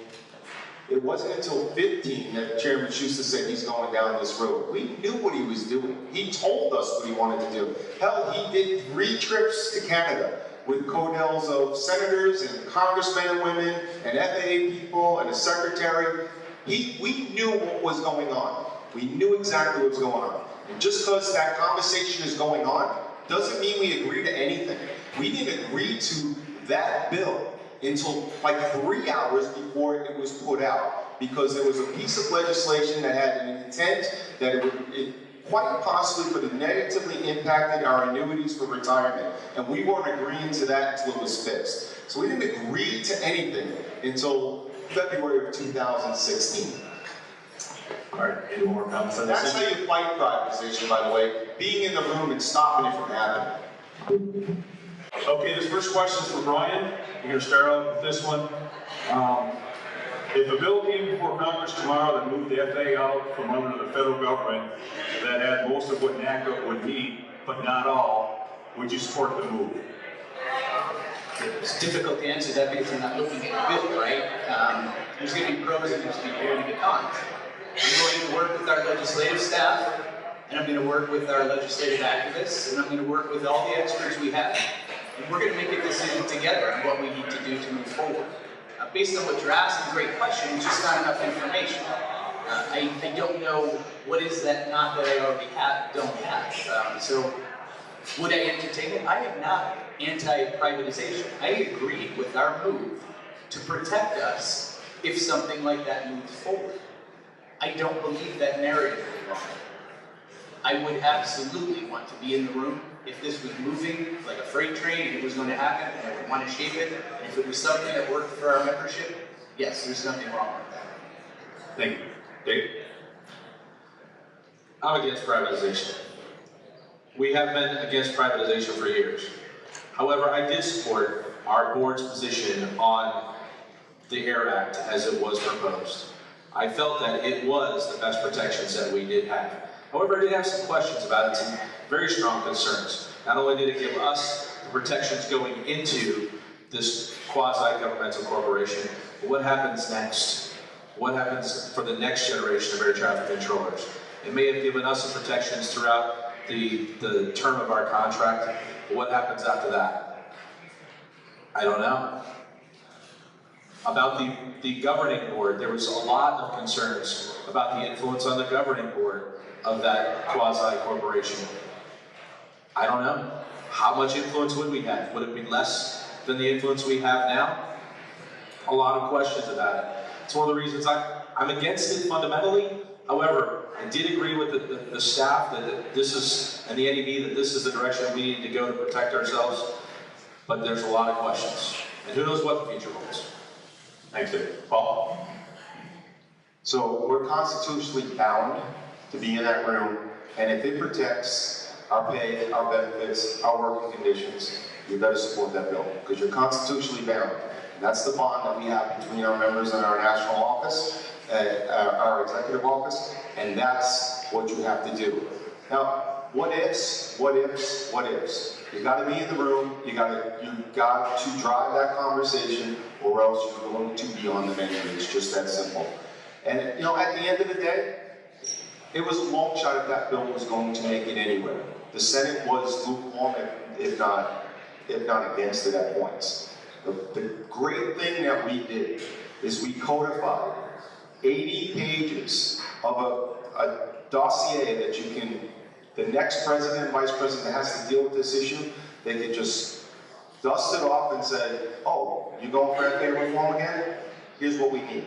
Speaker 3: it wasn't until 15 that Chairman Schuster said he's going down this road. We knew what he was doing. He told us what he wanted to do. Hell, he did 3 trips to Canada with codels of senators and congressmen and women and FAA people and a secretary. We knew what was going on. We knew exactly what was going on. And just because that conversation is going on doesn't mean we agree to anything. We didn't agree to that bill until like 3 hours before it was put out, because there was a piece of legislation that had an intent that it quite possibly could have negatively impacted our annuities for retirement, and we weren't agreeing to that until it was fixed. So we didn't agree to anything until February of 2016.
Speaker 5: All right, any more comments on this
Speaker 3: That's how
Speaker 5: issue?
Speaker 3: you fight privatization, by the way, being in the room and stopping it from happening.
Speaker 5: Okay, this first question is for Brian. You're going to start out with this one. If a bill came before Congress tomorrow that moved the FAA out from under the federal government, that had most of what NACA would need, but not all, would you support the move?
Speaker 1: It's difficult to answer that because I'm not looking at the bill, right? There's going to be pros and there's going to be cons. I'm going to work with our legislative staff, and I'm going to work with our legislative activists, and I'm going to work with all the experts we have, and we're going to make a decision together on what we need to do to move forward. Based on what you're asking, great question, it's just not enough information. I don't know what is that not that I already don't have. So would I entertain it? I am not anti-privatization. I agree with our move to protect us if something like that moves forward. I don't believe that narrative anymore. I would absolutely want to be in the room if this was moving like a freight train and it was going to happen, and I would want to shape it. And if it was something that worked for our membership, yes, there's nothing wrong with that.
Speaker 5: Thank you. Dave?
Speaker 2: I'm against privatization. We have been against privatization for years. However, I did support our board's position on the AIR Act as it was proposed. I felt that it was the best protections that we did have. However, I did have some questions about it, some very strong concerns. Not only did it give us the protections going into this quasi-governmental corporation, but what happens next? What happens for the next generation of air traffic controllers? It may have given us some protections throughout the term of our contract, but what happens after that? I don't know. About the governing board, there was a lot of concerns about the influence on the governing board of that quasi-corporation. I don't know. How much influence would we have? Would it be less than the influence we have now? A lot of questions about it. It's one of the reasons I'm against it fundamentally. However, I did agree with the staff that this is, and the NEB, that this is the direction we need to go to protect ourselves. But there's a lot of questions. And who knows what the future holds.
Speaker 5: Thanks, Dave. Paul?
Speaker 3: So we're constitutionally bound to be in that room, and if it protects our pay, our benefits, our working conditions, you better support that bill, because you're constitutionally bound. And that's the bond that we have between our members and our national office, our executive office, and that's what you have to do. Now, what ifs, what ifs, what ifs? You got to be in the room, you got to drive that conversation, or else you're going to be on the menu. It's just that simple. And at the end of the day, it was a long shot if that bill was going to make it anywhere. The Senate was lukewarm, if not against it at points. The great thing that we did is we codified 80 pages of a dossier that you can, the next president, vice president that has to deal with this issue, they could just dust it off and say, oh, you going for FAA reform again? Here's what we need.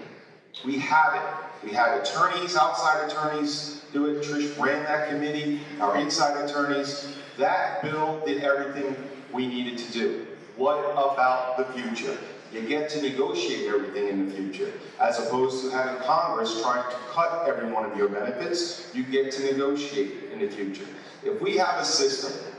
Speaker 3: We have it. We had attorneys, outside attorneys do it. Trish ran that committee, our inside attorneys. That bill did everything we needed to do. What about the future? You get to negotiate everything in the future, as opposed to having Congress trying to cut every one of your benefits. You get to negotiate in the future. If we have a system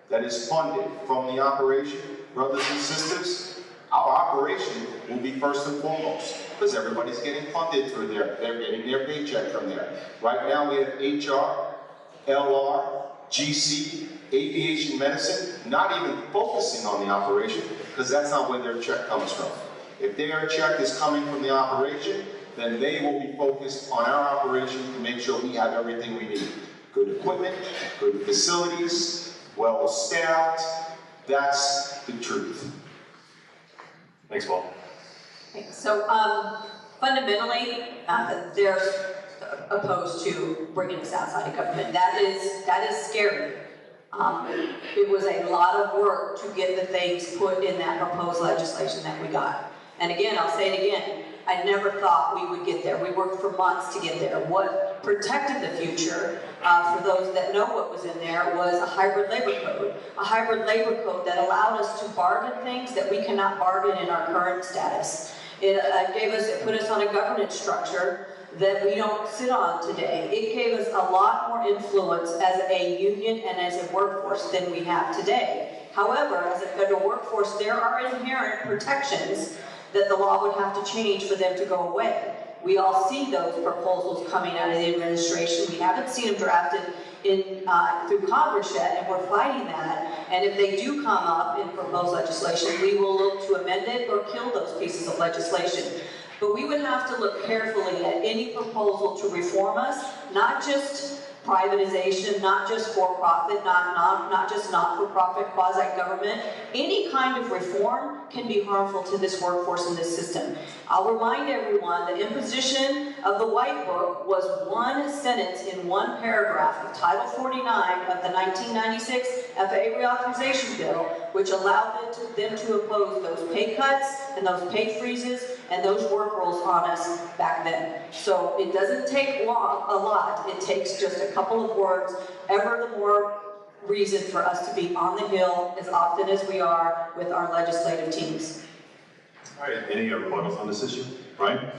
Speaker 3: that is funded from the operation, brothers and sisters, our operation will be first and foremost, because everybody's getting funded through there. They're getting their paycheck from there. Right now we have HR, LR, GC, aviation medicine, not even focusing on the operation, because that's not where their check comes from. If their check is coming from the operation, then they will be focused on our operation to make sure we have everything we need. Good equipment, good facilities, well staffed. That's the truth.
Speaker 5: Thanks, Paul.
Speaker 4: Okay, so fundamentally, they're opposed to bringing this outside of government. That is scary. It was a lot of work to get the things put in that proposed legislation that we got. And again, I'll say it again, I never thought we would get there. We worked for months to get there. What protected the future, for those that know what was in there, was a hybrid labor code. A hybrid labor code that allowed us to bargain things that we cannot bargain in our current status. It put us on a governance structure that we don't sit on today. It gave us a lot more influence as a union and as a workforce than we have today. However, as a federal workforce, there are inherent protections that the law would have to change for them to go away. We all see those proposals coming out of the administration. We haven't seen them drafted through Congress yet, and we're fighting that. And if they do come up in proposed legislation, we will look to amend it or kill those pieces of legislation. But we would have to look carefully at any proposal to reform us, not just privatization, not just for-profit, not just not-for-profit, quasi-government. Any kind of reform can be harmful to this workforce and this system. I'll remind everyone the imposition of the White Book was one sentence in one paragraph of Title 49 of the 1996 FAA reauthorization bill, which allowed them to impose those pay cuts and those pay freezes and those work rules on us back then. So it doesn't take a lot. It takes just a couple of words. Ever the more reason for us to be on the Hill as often as we are with our legislative teams.
Speaker 5: All right, any rebuttals on this issue? Brian?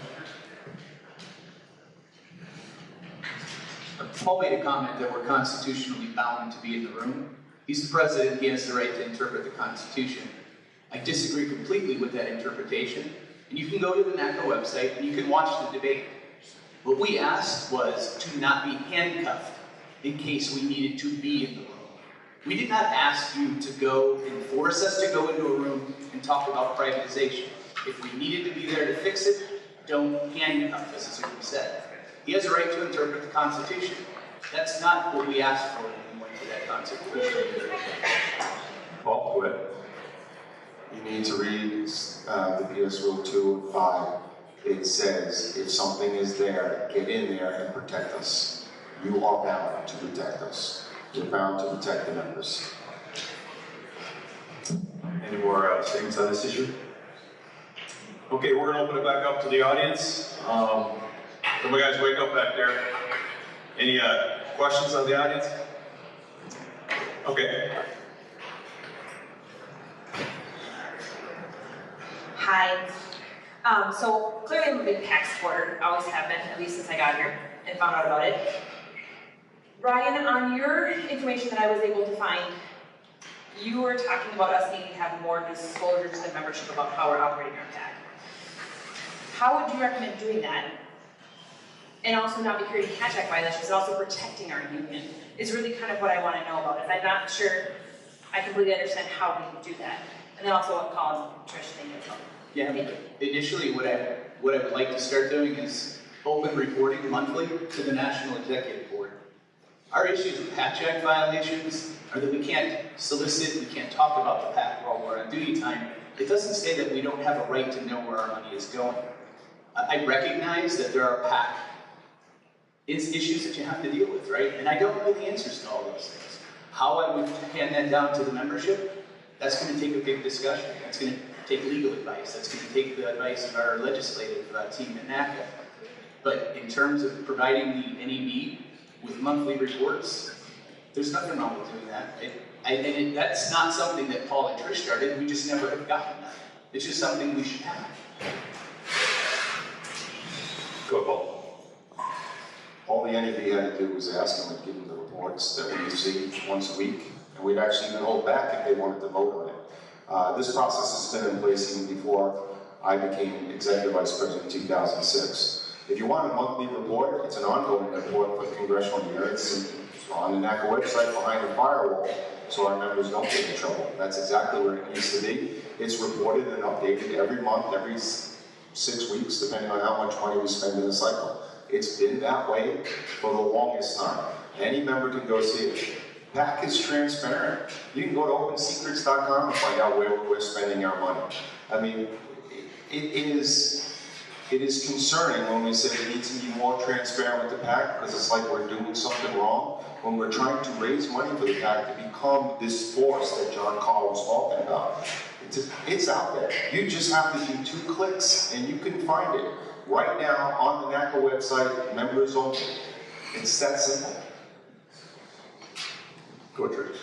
Speaker 1: Paul made a comment that we're constitutionally bound to be in the room. He's the president, he has the right to interpret the Constitution. I disagree completely with that interpretation. And you can go to the NACA website and you can watch the debate. What we asked was to not be handcuffed in case we needed to be in the room. We did not ask you to go and force us to go into a room and talk about privatization. If we needed to be there to fix it, don't handcuff us, is what we said. He has a right to interpret the Constitution. That's not what we asked for when we went to that Constitution.
Speaker 5: Paul, go ahead.
Speaker 3: You need to read the PS Rule 2 and 5. It says, if something is there, get in there and protect us. You are bound to protect us. You're bound to protect the members.
Speaker 5: Any more statements on this issue? Okay, we're going to open it back up to the audience. Some of you guys wake up back there. Any questions on the audience? Okay.
Speaker 10: Hi. So clearly I'm a big PAC supporter, always have been, at least since I got here and found out about it. Ryan, on your information that I was able to find, you were talking about us needing to have more disclosure to the membership about how we're operating our PAC. How would you recommend doing that? And also not be creating hatch-back violations, and also protecting our union is really kind of what I want to know about it. I'm not sure I completely understand how we can do that. And then also what Collins and Trish think as well.
Speaker 1: Yeah, initially what I would like to start doing is open reporting monthly to the National Executive Board. Our issues with Patch Act violations are that we can't solicit, we can't talk about the PAC while we're on duty time. It doesn't say that we don't have a right to know where our money is going. I recognize that there are PAC issues that you have to deal with, right? And I don't know the answers to all those things. How I would hand that down to the membership, that's going to take a big discussion. That's going to take legal advice. That's going to take the advice of our legislative team at NACA. But in terms of providing the NEB with monthly reports, there's nothing wrong with doing that. That's not something that Paul and Trish started. We just never have gotten that. It's just something we should have.
Speaker 5: Go, Paul.
Speaker 3: All the NEB had to do was ask them to give them the reports that we receive once a week, and we'd actually even hold back if they wanted to vote on it. This process has been in place even before I became Executive Vice President in 2006. If you want a monthly report, it's an ongoing report for the congressional year. It's on the NACA website behind the firewall, so our members don't get in trouble. That's exactly where it needs to be. It's reported and updated every month, every 6 weeks, depending on how much money we spend in a cycle. It's been that way for the longest time. Any member can go see it. PAC is transparent. You can go to opensecrets.com and find out where we're spending our money. I mean, it is concerning when we say we need to be more transparent with the PAC, because it's like we're doing something wrong when we're trying to raise money for the PAC to become this force that John Carl was talking about. It's out there. You just have to do 2 clicks and you can find it. Right now on the NACA website, members only. It's that simple.
Speaker 5: Go, Trish.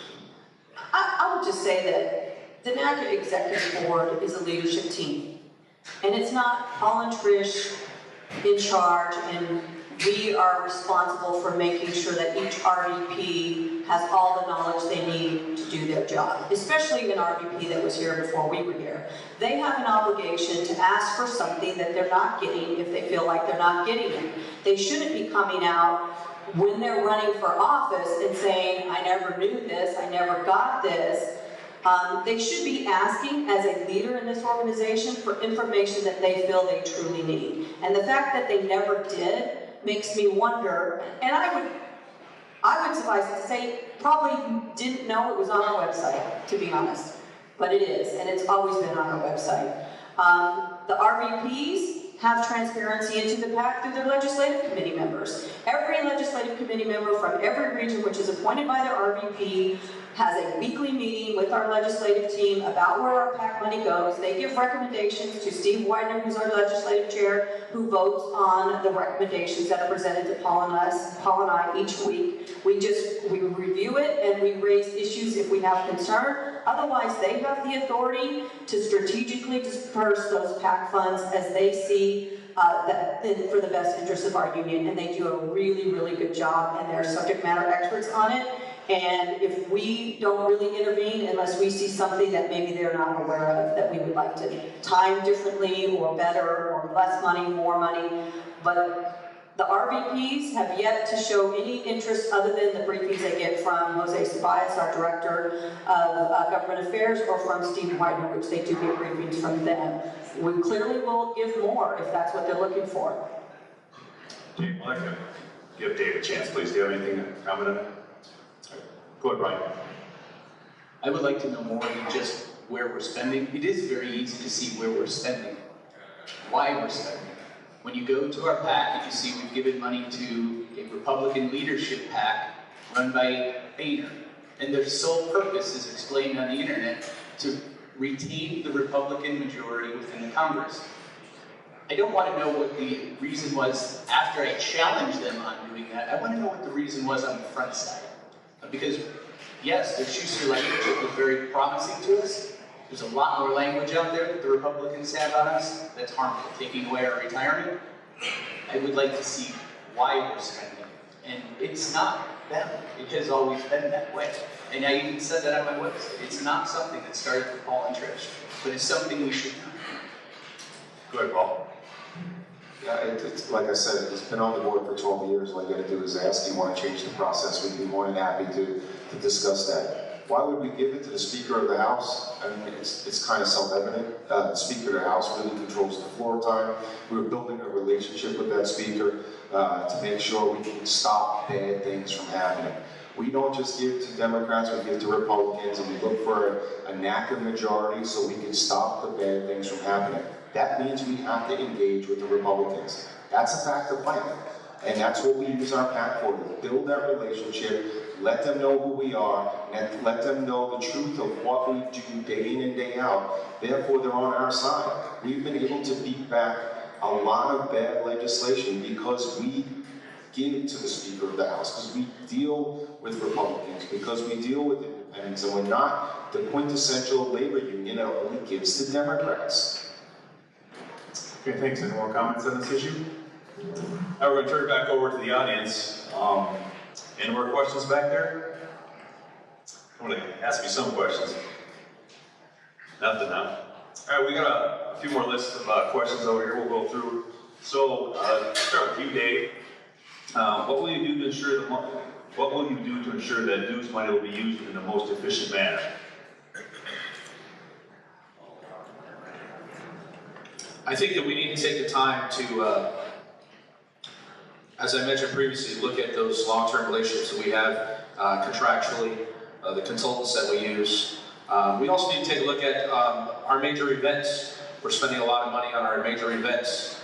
Speaker 4: I would just say that the NACA Executive Board is a leadership team. And it's not Paul and Trish in charge, and we are responsible for making sure that each RVP has all the knowledge they need to do their job, especially an RVP that was here before we were here. They have an obligation to ask for something that they're not getting if they feel like they're not getting it. They shouldn't be coming out when they're running for office and saying, I never knew this, I never got this. They should be asking, as a leader in this organization, for information that they feel they truly need. And the fact that they never did makes me wonder, and I would suffice it to say, probably didn't know it was on our website, to be honest. But it is, and it's always been on our website. The RVPs have transparency into the PAC through their legislative committee members. Every legislative committee member from every region which is appointed by their RVP has a weekly meeting with our legislative team about where our PAC money goes. They give recommendations to Steve Widener, who's our legislative chair, who votes on the recommendations that are presented to Paul and I each week. We review it and we raise issues if we have concern. Otherwise, they have the authority to strategically disperse those PAC funds as they see for the best interest of our union, and they do a really, really good job, and they're subject matter experts on it. And if we don't really intervene unless we see something that maybe they're not aware of, that we would like to time differently or better or less money, more money. But the RVPs have yet to show any interest other than the briefings they get from Jose Ceballos, our Director of Government Affairs, or from Steve Widener, which they do get briefings from them. We clearly will give more if that's what they're looking for.
Speaker 5: I'd like to give Dave a chance, please. Do you have anything to comment on that? Go ahead, Brian.
Speaker 1: I would like to know more than just where we're spending. It is very easy to see where we're spending, why we're spending. When you go to our PAC and you see we've given money to a Republican leadership PAC run by Boehner, and their sole purpose is explained on the internet to retain the Republican majority within the Congress. I don't want to know what the reason was after I challenged them on doing that. I want to know what the reason was on the front side. Because, yes, their Schuster leadership was very promising to us. There's a lot more language out there that the Republicans have on us that's harmful, taking away our retirement. I would like to see why we're spending. And it's not them. It has always been that way. And I even said that on my website. It's not something that started with Paul and Trish, but it's something we should know.
Speaker 5: Go ahead, Paul.
Speaker 3: Yeah, it's like I said, it's been on the board for 12 years. All you got to do is ask. You want to change the process, we'd be more than happy to discuss that. Why would we give it to the Speaker of the House? I mean, it's kind of self-evident. The Speaker of the House really controls the floor time. We're building a relationship with that Speaker to make sure we can stop bad things from happening. We don't just give to Democrats, we give to Republicans, and we look for a NACA majority so we can stop the bad things from happening. That means we have to engage with the Republicans. That's a fact of life. And that's what we use our PAC for, to build that relationship, let them know who we are, and let them know the truth of what we do day in and day out. Therefore, they're on our side. We've been able to beat back a lot of bad legislation because we give to the Speaker of the House, because we deal with Republicans, because we deal with independents, and we're not the quintessential labor union that only gives to Democrats.
Speaker 5: Okay, thanks. Any more comments on this issue? Now we're going to turn it back over to the audience. Any more questions back there? I'm going to ask you some questions. Nothing now. All right, we got a few more lists of questions over here we'll go through. So, start with you, Dave. What will you do to ensure that dues money will be used in the most efficient manner?
Speaker 2: I think that we need to take the time to, as I mentioned previously, look at those long-term relationships that we have contractually, the consultants that we use. We also need to take a look at our major events. We're spending a lot of money on our major events.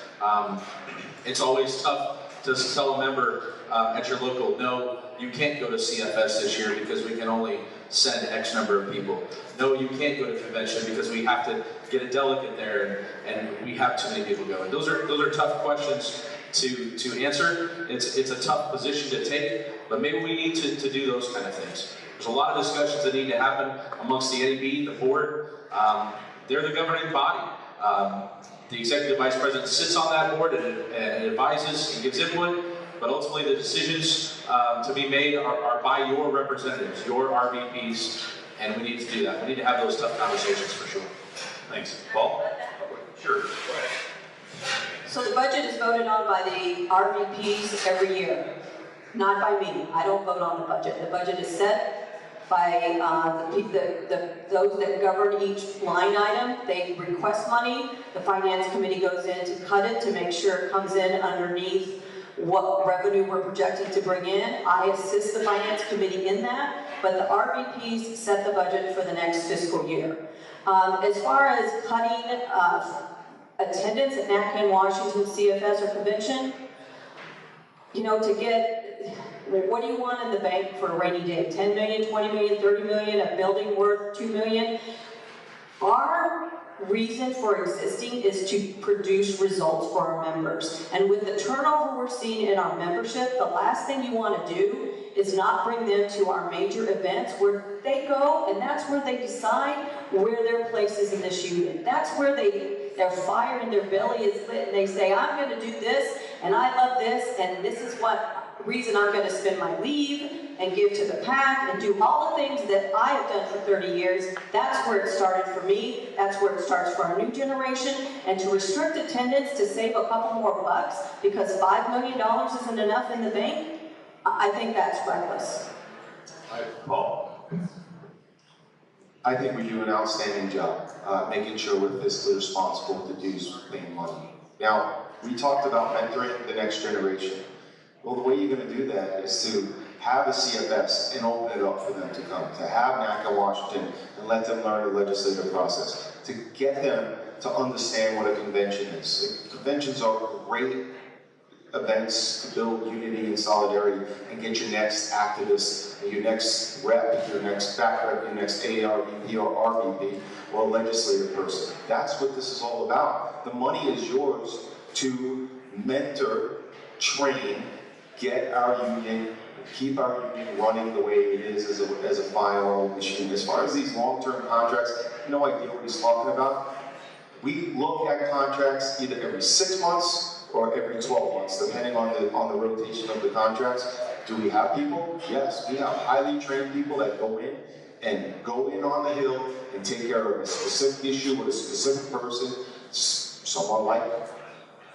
Speaker 2: It's always tough to tell a member at your local, no, you can't go to CFS this year because we can only send X number of people. No, you can't go to convention because we have to get a delegate there and we have too many people going. Those are tough questions to answer. It's a tough position to take, but maybe we need to do those kind of things. There's a lot of discussions that need to happen amongst the NEB, the board. They're the governing body. The executive vice president sits on that board and advises and gives input, but ultimately the decisions to be made are by your representatives, your RVPs, and we need to do that. We need to have those tough conversations for sure.
Speaker 5: Thanks. Paul? Sure.
Speaker 4: So the budget is voted on by the RVPs every year, not by me. I don't vote on the budget. The budget is set by those that govern each line item. They request money. The finance committee goes in to cut it to make sure it comes in underneath what revenue we're projecting to bring in. I assist the finance committee in that, but the RVPs set the budget for the next fiscal year. As far as cutting attendance at NACA in Washington, CFS, or convention, you know, to get, what do you want in the bank for a rainy day? 10 million, 20 million, 30 million, a building worth 2 million? Our reason for existing is to produce results for our members. And with the turnover we're seeing in our membership, the last thing you want to do is not bring them to our major events where they go, and that's where they decide where their place is in this union. That's where their fire in their belly is lit, and they say, I'm going to do this, and I love this, and this is what reason I'm going to spend my leave and give to the PAC and do all the things that I have done for 30 years. That's where it started for me. That's where it starts for our new generation. And to restrict attendance to save a couple more bucks because $5 million isn't enough in the bank, I think that's reckless.
Speaker 5: Paul?
Speaker 3: I think we do an outstanding job making sure we're fiscally responsible to dues paying money. Now, we talked about mentoring the next generation. Well, the way you're going to do that is to have a CFS and open it up for them to come, to have NACA Washington and let them learn the legislative process, to get them to understand what a convention is. Conventions are great events to build unity and solidarity and get your next activist, your next rep, your next back rep, your next ARVP or RVP or legislative person. That's what this is all about. The money is yours to mentor, train, get our union, keep our union running the way it is as a file machine. As far as these long-term contracts, no idea what he's talking about. We look at contracts either every 6 months or every 12 months, depending on the rotation of the contracts. Do we have people? Yes, we have highly trained people that go in on the hill and take care of a specific issue with a specific person, someone like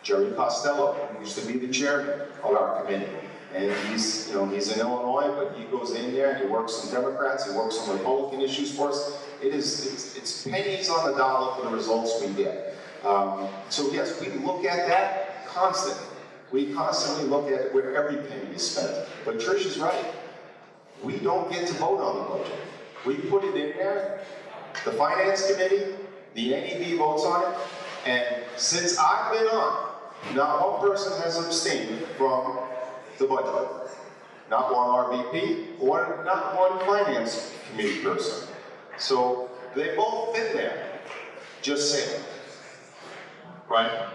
Speaker 3: Jerry Costello, who used to be the chairman of our committee. And he's in Illinois, but he goes in there and he works on Democrats, he works on Republican issues for us. It's pennies on the dollar for the results we get. So yes, we look at that constantly. We constantly look at where every penny is spent. But Trish is right. We don't get to vote on the budget. We put it in there, the Finance Committee, the NEB votes on it, and since I've been on, not one person has abstained from the budget. Not one RVP, or not one Finance Committee person. So they both been there. Just saying.
Speaker 5: Brian?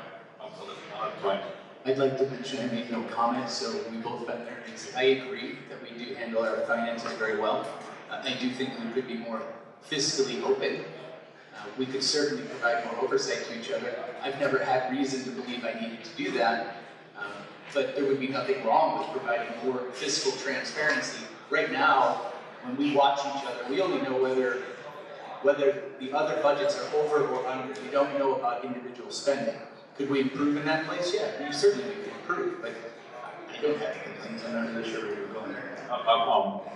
Speaker 5: Brian?
Speaker 1: I'd like to mention, I made no comment, so we both been there. I agree that we do handle our finances very well. I do think we could be more fiscally open. We could certainly provide more oversight to each other. I've never had reason to believe I needed to do that, but there would be nothing wrong with providing more fiscal transparency. Right now, when we watch each other, we only know whether the other budgets are over or under. We don't know about individual spending. Could we improve in that place? Yeah, we certainly could improve, but I don't have complaints. I'm not really sure where you're going there.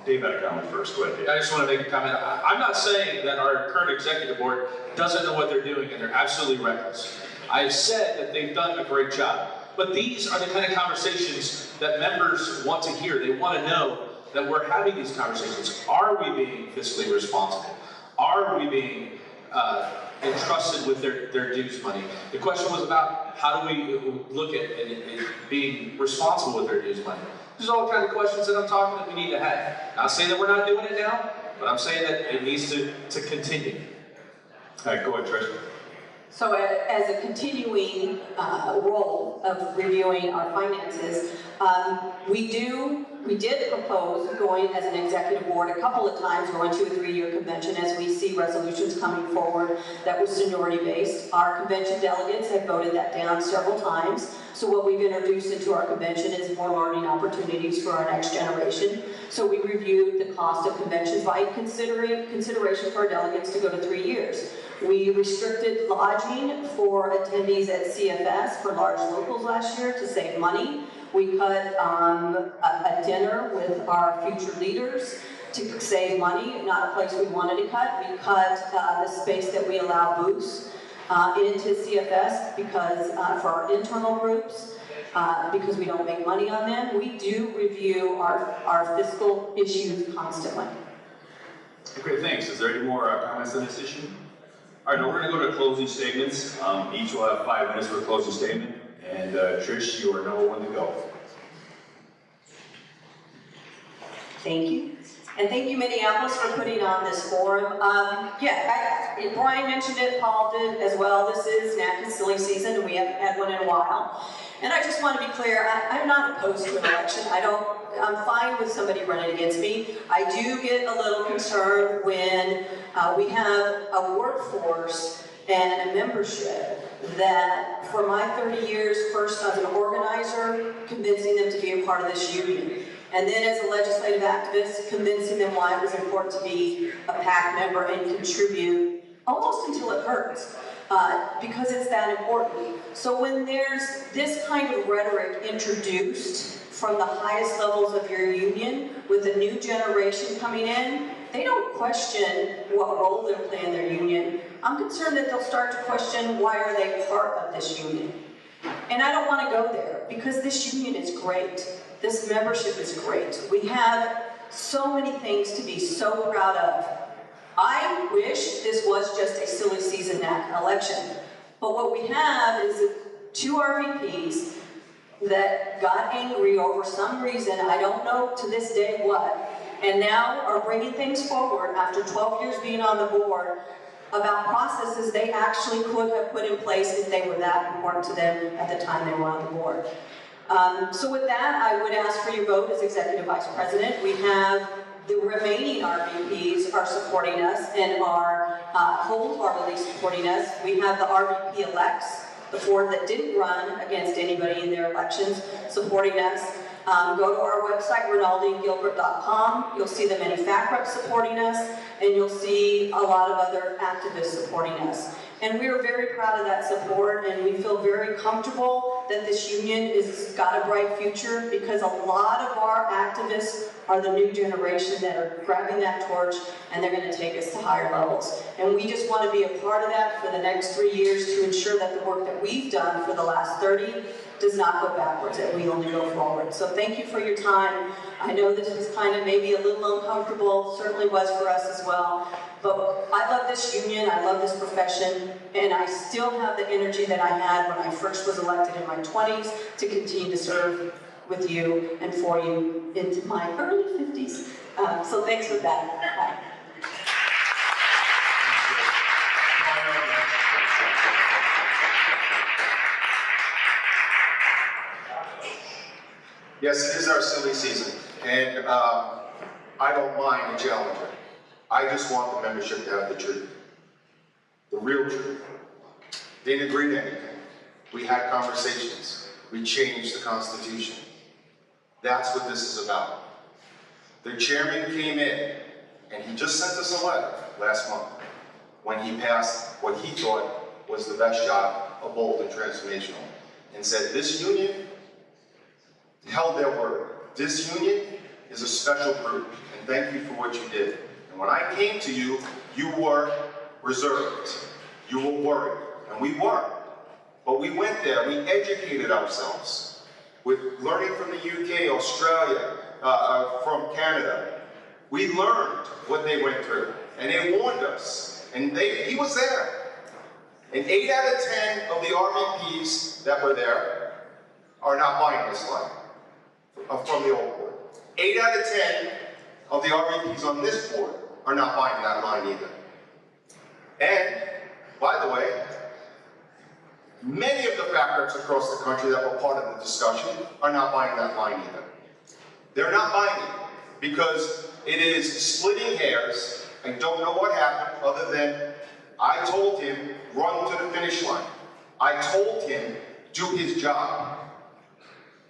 Speaker 5: Dave had a comment first. Go ahead, Dave.
Speaker 2: I just want to make a comment. I'm not saying that our current executive board doesn't know what they're doing, and they're absolutely reckless. I've said that they've done a great job. But these are the kind of conversations that members want to hear. They want to know that we're having these conversations. Are we being fiscally responsible? Are we being entrusted with their dues money? The question was about how do we look at being responsible with their dues money. These are all the kind of questions that I'm talking that we need to have. Not saying that we're not doing it now, but I'm saying that it needs to continue.
Speaker 5: All right, go ahead, Trish.
Speaker 4: So as a continuing role of reviewing our finances, we did propose going as an executive board a couple of times, going to a 3-year convention as we see resolutions coming forward that was seniority based. Our convention delegates have voted that down several times. So what we've introduced into our convention is more learning opportunities for our next generation. So we reviewed the cost of conventions by consideration for our delegates to go to 3 years. We restricted lodging for attendees at CFS for large locals last year to save money. We cut a dinner with our future leaders to save money, not a place we wanted to cut. We cut the space that we allow booths into CFS because for our internal groups, because we don't make money on them. We do review our fiscal issues constantly.
Speaker 5: Okay, thanks. Is there any more comments on this issue? All right, now we're going to go to closing statements. Each will have 5 minutes for a closing statement. And Trish, you are number 1 to go.
Speaker 4: Thank you. And thank you, Minneapolis, for putting on this forum. Brian mentioned it, Paul did as well. This is NACA silly season, and we haven't had one in a while. And I just want to be clear, I'm not opposed to an election. I'm fine with somebody running against me. I do get a little concerned when we have a workforce and a membership that for my 30 years, first as an organizer, convincing them to be a part of this union. And then as a legislative activist, convincing them why it was important to be a PAC member and contribute almost until it hurts, because it's that important. So when there's this kind of rhetoric introduced from the highest levels of your union with a new generation coming in, they don't question what role they're playing in their union. I'm concerned that they'll start to question why are they part of this union. And I don't want to go there because this union is great. This membership is great. We have so many things to be so proud of. I wish this was just a silly season election. But what we have is 2 RVPs that got angry over some reason, I don't know to this day what, and now are bringing things forward after 12 years being on the board about processes they actually could have put in place if they were that important to them at the time they were on the board. So with that, I would ask for your vote as Executive Vice President. We have the remaining RVPs are supporting us and are wholeheartedly supporting us. We have the RVP elects, the 4 that didn't run against anybody in their elections, supporting us. Go to our website, rinaldingilbert.com. You'll see the many FAC reps supporting us, and you'll see a lot of other activists supporting us. And we are very proud of that support, and we feel very comfortable that this union is got a bright future because a lot of our activists are the new generation that are grabbing that torch and they're going to take us to higher levels. And we just want to be a part of that for the next 3 years to ensure that the work that we've done for the last 30 does not go backwards, that we only go forward. So thank you for your time. I know this was kind of maybe a little uncomfortable, certainly was for us as well. But I love this union, I love this profession, and I still have the energy that I had when I first was elected in my 20s to continue to serve with you and for you into my early 50s. So thanks for that. Bye.
Speaker 3: Yes, it is our silly season, and I don't mind a challenger. I just want the membership to have the truth, the real truth. They didn't agree to anything. We had conversations. We changed the Constitution. That's what this is about. The chairman came in, and he just sent us a letter last month when he passed what he thought was the best shot of bold and transformational, and said this union held their word. This union is a special group, and thank you for what you did. And when I came to you, you were reserved. You were worried, and we weren't. But we went there, we educated ourselves. With learning from the UK, Australia, from Canada. We learned what they went through, and they warned us. And he was there. And 8 out of 10 of the RVPs that were there are not buying this line from the old board. 8 out of 10 of the RVPs on this board are not buying that line either. And, by the way, many of the fabrics across the country that were part of the discussion are not buying that line either. They're not buying it because it is splitting hairs. I don't know what happened other than I told him, run to the finish line. I told him, do his job.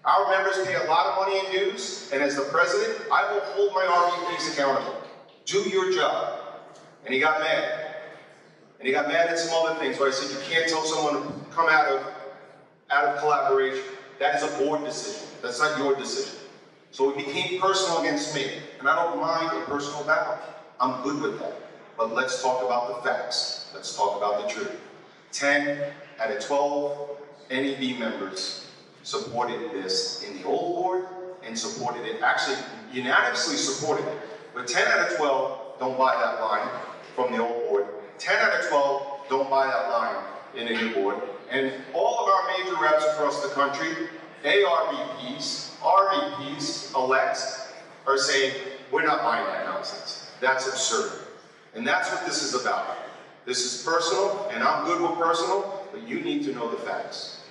Speaker 3: Our members pay a lot of money in dues, and as the president, I will hold my RVPs accountable. Do your job. And he got mad. And he got mad at some other things, where I said, you can't tell someone to come out of collaboration. That is a board decision. That's not your decision. So it became personal against me. And I don't mind a personal battle. I'm good with that. But let's talk about the facts. Let's talk about the truth. 10 out of 12 NEB members supported this in the old board and supported it, actually unanimously supported it. But 10 out of 12 don't buy that line from the old board. 10 out of 12 don't buy that line in the new board. And all of our major reps across the country, ARVPs, RVPs, elects, are saying, we're not buying that nonsense. That's absurd. And that's what this is about. This is personal, and I'm good with personal, but you need to know the facts.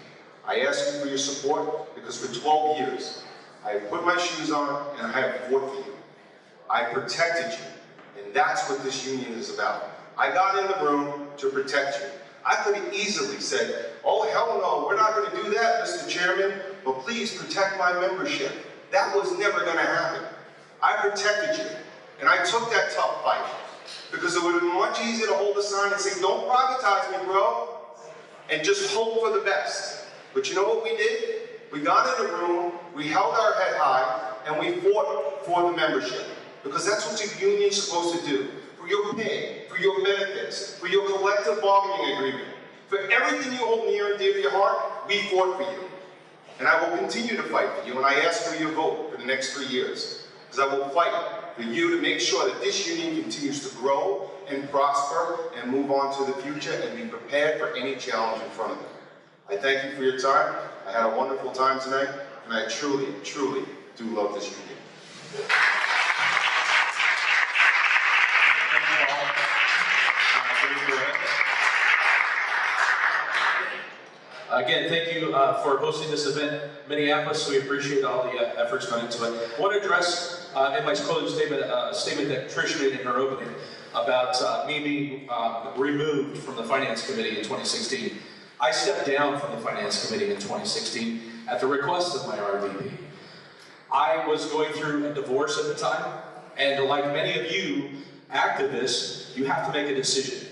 Speaker 3: I ask you for your support because for 12 years, I have put my shoes on and I have fought for you. I protected you, and that's what this union is about. I got in the room to protect you. I could have easily said, oh, hell no, we're not going to do that, Mr. Chairman, but please protect my membership. That was never going to happen. I protected you, and I took that tough fight because it would have been much easier to hold a sign and say, don't privatize me, bro, and just hope for the best. But you know what we did? We got in the room, we held our head high, and we fought for the membership. Because that's what your union's supposed to do. For your pay, for your benefits, for your collective bargaining agreement. For everything you hold near and dear to your heart, we fought for you. And I will continue to fight for you, and I ask for your vote for the next 3 years. Because I will fight for you to make sure that this union continues to grow and prosper and move on to the future and be prepared for any challenge in front of them. I thank you for your time. I had a wonderful time tonight, and I truly, truly do love this union.
Speaker 2: Again, thank you for hosting this event, Minneapolis. We appreciate all the efforts going into it. I want to address in my closing statement a statement that Trish made in her opening about me being removed from the Finance Committee in 2016. I stepped down from the Finance Committee in 2016 at the request of my RVP. I was going through a divorce at the time, and like many of you activists, you have to make a decision.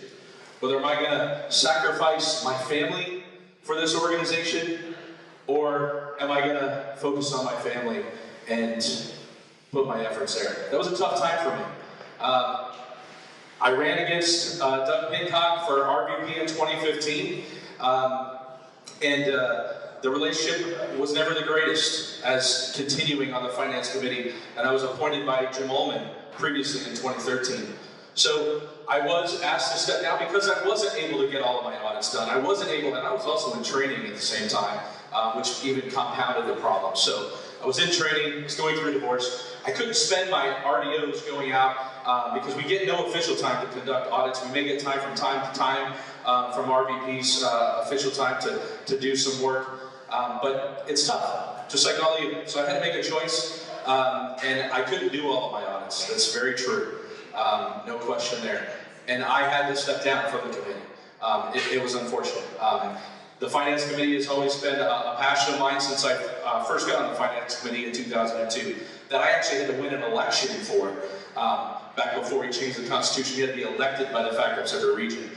Speaker 2: Whether am I going to sacrifice my family for this organization, or am I gonna focus on my family and put my efforts there? That was a tough time for me. I ran against Doug Pincock for RVP in 2015, and the relationship was never the greatest as continuing on the finance committee, and I was appointed by Jim Ullman previously in 2013. So I was asked to step down because I wasn't able to get all of my audits done. I wasn't able, and I was also in training at the same time, which even compounded the problem. So I was in training, was going through a divorce. I couldn't spend my RDOs going out because we get no official time to conduct audits. We may get time to time from RVP's official time to do some work, but it's tough, just like all of you. So I had to make a choice, and I couldn't do all of my audits. That's very true, no question there. And I had to step down from the committee. It was unfortunate. The Finance Committee has always been a passion of mine since I first got on the Finance Committee in 2002, that I actually had to win an election for. Back before we changed the Constitution, you had to be elected by the faculty of the region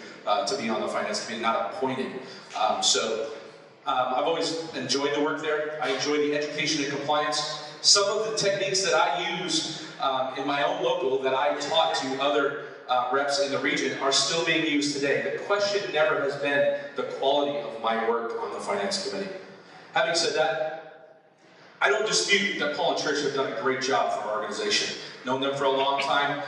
Speaker 2: to be on the Finance Committee, not appointed. I've always enjoyed the work there. I enjoy the education and compliance. Some of the techniques that I use in my own local that I taught to other reps in the region are still being used today. The question never has been the quality of my work on the Finance Committee. Having said that, I don't dispute that Paul and Trish have done a great job for our organization. Known them for a long time,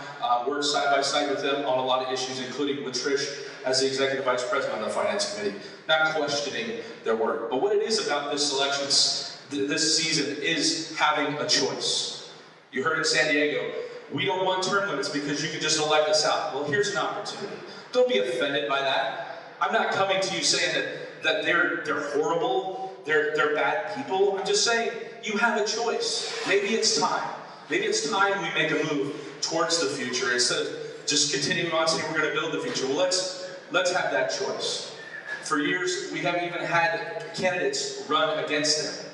Speaker 2: worked side by side with them on a lot of issues, including with Trish as the Executive Vice President of the Finance Committee. Not questioning their work. But what it is about this selection this season is having a choice. You heard in San Diego, we don't want term limits because you can just elect us out. Well, here's an opportunity. Don't be offended by that. I'm not coming to you saying that they're horrible, they're bad people. I'm just saying you have a choice. Maybe it's time. Maybe it's time we make a move towards the future instead of just continuing on saying we're going to build the future. Well, let's have that choice. For years, we haven't even had candidates run against them.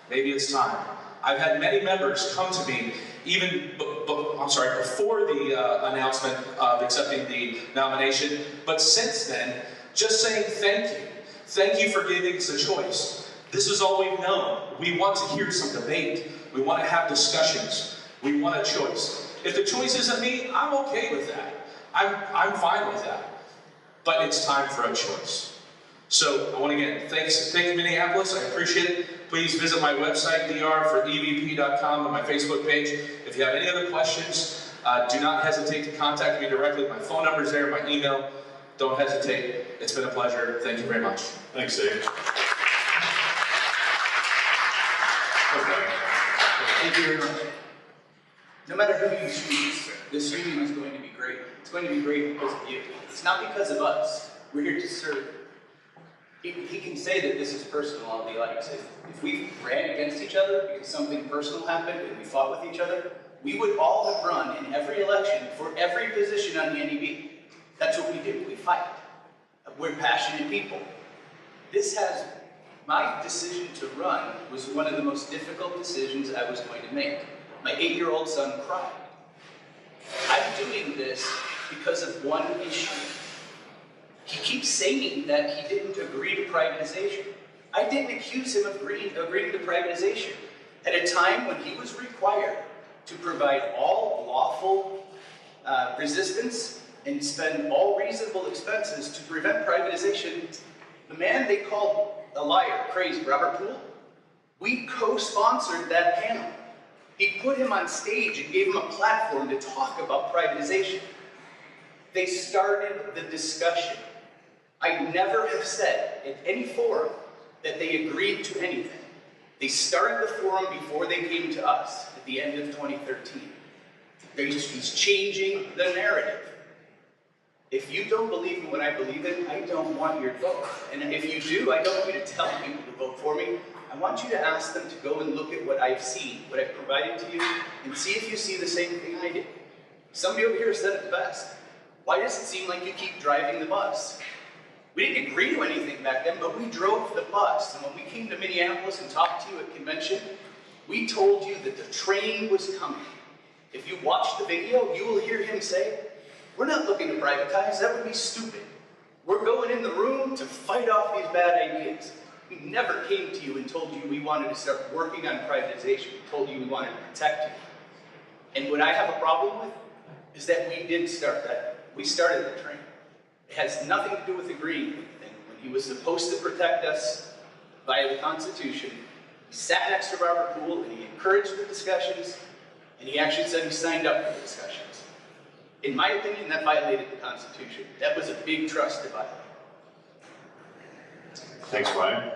Speaker 2: Maybe it's time. I've had many members come to me even before the announcement of accepting the nomination, but since then, just saying thank you. Thank you for giving us a choice. This is all we've known. We want to hear some debate. We want to have discussions. We want a choice. If the choice isn't me, I'm okay with that. I'm fine with that. But it's time for a choice. So I want to again thank Minneapolis. I appreciate it. Please visit my website, drforevp.com, and my Facebook page. If you have any other questions, do not hesitate to contact me directly. My phone number is there, my email. Don't hesitate. It's been a pleasure. Thank you very much.
Speaker 5: Thanks, Dave.
Speaker 1: Thank you very much. No matter who you choose, this union is going to be great. It's going to be great because of you. It's not because of us. We're here to serve. He can say that this is personal, I'll be like, if we ran against each other because something personal happened and we fought with each other, we would all have run in every election for every position on the NEB. That's what we do, we fight. We're passionate people. My decision to run was one of the most difficult decisions I was going to make. My 8-year-old son cried. I'm doing this because of one issue. He keeps saying that he didn't agree to privatization. I didn't accuse him of agreeing to privatization at a time when he was required to provide all lawful resistance and spend all reasonable expenses to prevent privatization. The man they called a liar, crazy, Robert Poole, we co-sponsored that panel. He put him on stage and gave him a platform to talk about privatization. They started the discussion. I never have said in any forum that they agreed to anything. They started the forum before they came to us at the end of 2013. He's changing the narrative. If you don't believe in what I believe in, I don't want your vote. And if you do, I don't want you to tell people to vote for me. I want you to ask them to go and look at what I've seen, what I've provided to you, and see if you see the same thing I did. Somebody over here said it best. Why does it seem like you keep driving the bus? We didn't agree to anything back then, but we drove the bus. And when we came to Minneapolis and talked to you at convention, we told you that the train was coming. If you watch the video, you will hear him say, we're not looking to privatize, that would be stupid. We're going in the room to fight off these bad ideas. We never came to you and told you we wanted to start working on privatization. We told you we wanted to protect you. And what I have a problem with is that we did start that. We started the train. It has nothing to do with agreeing with anything. When he was supposed to protect us via the Constitution, he sat next to Robert Poole and he encouraged the discussions, and he actually said he signed up for the discussions. In my opinion, that violated the Constitution. That was a big trust to violate.
Speaker 5: Thanks, Ryan.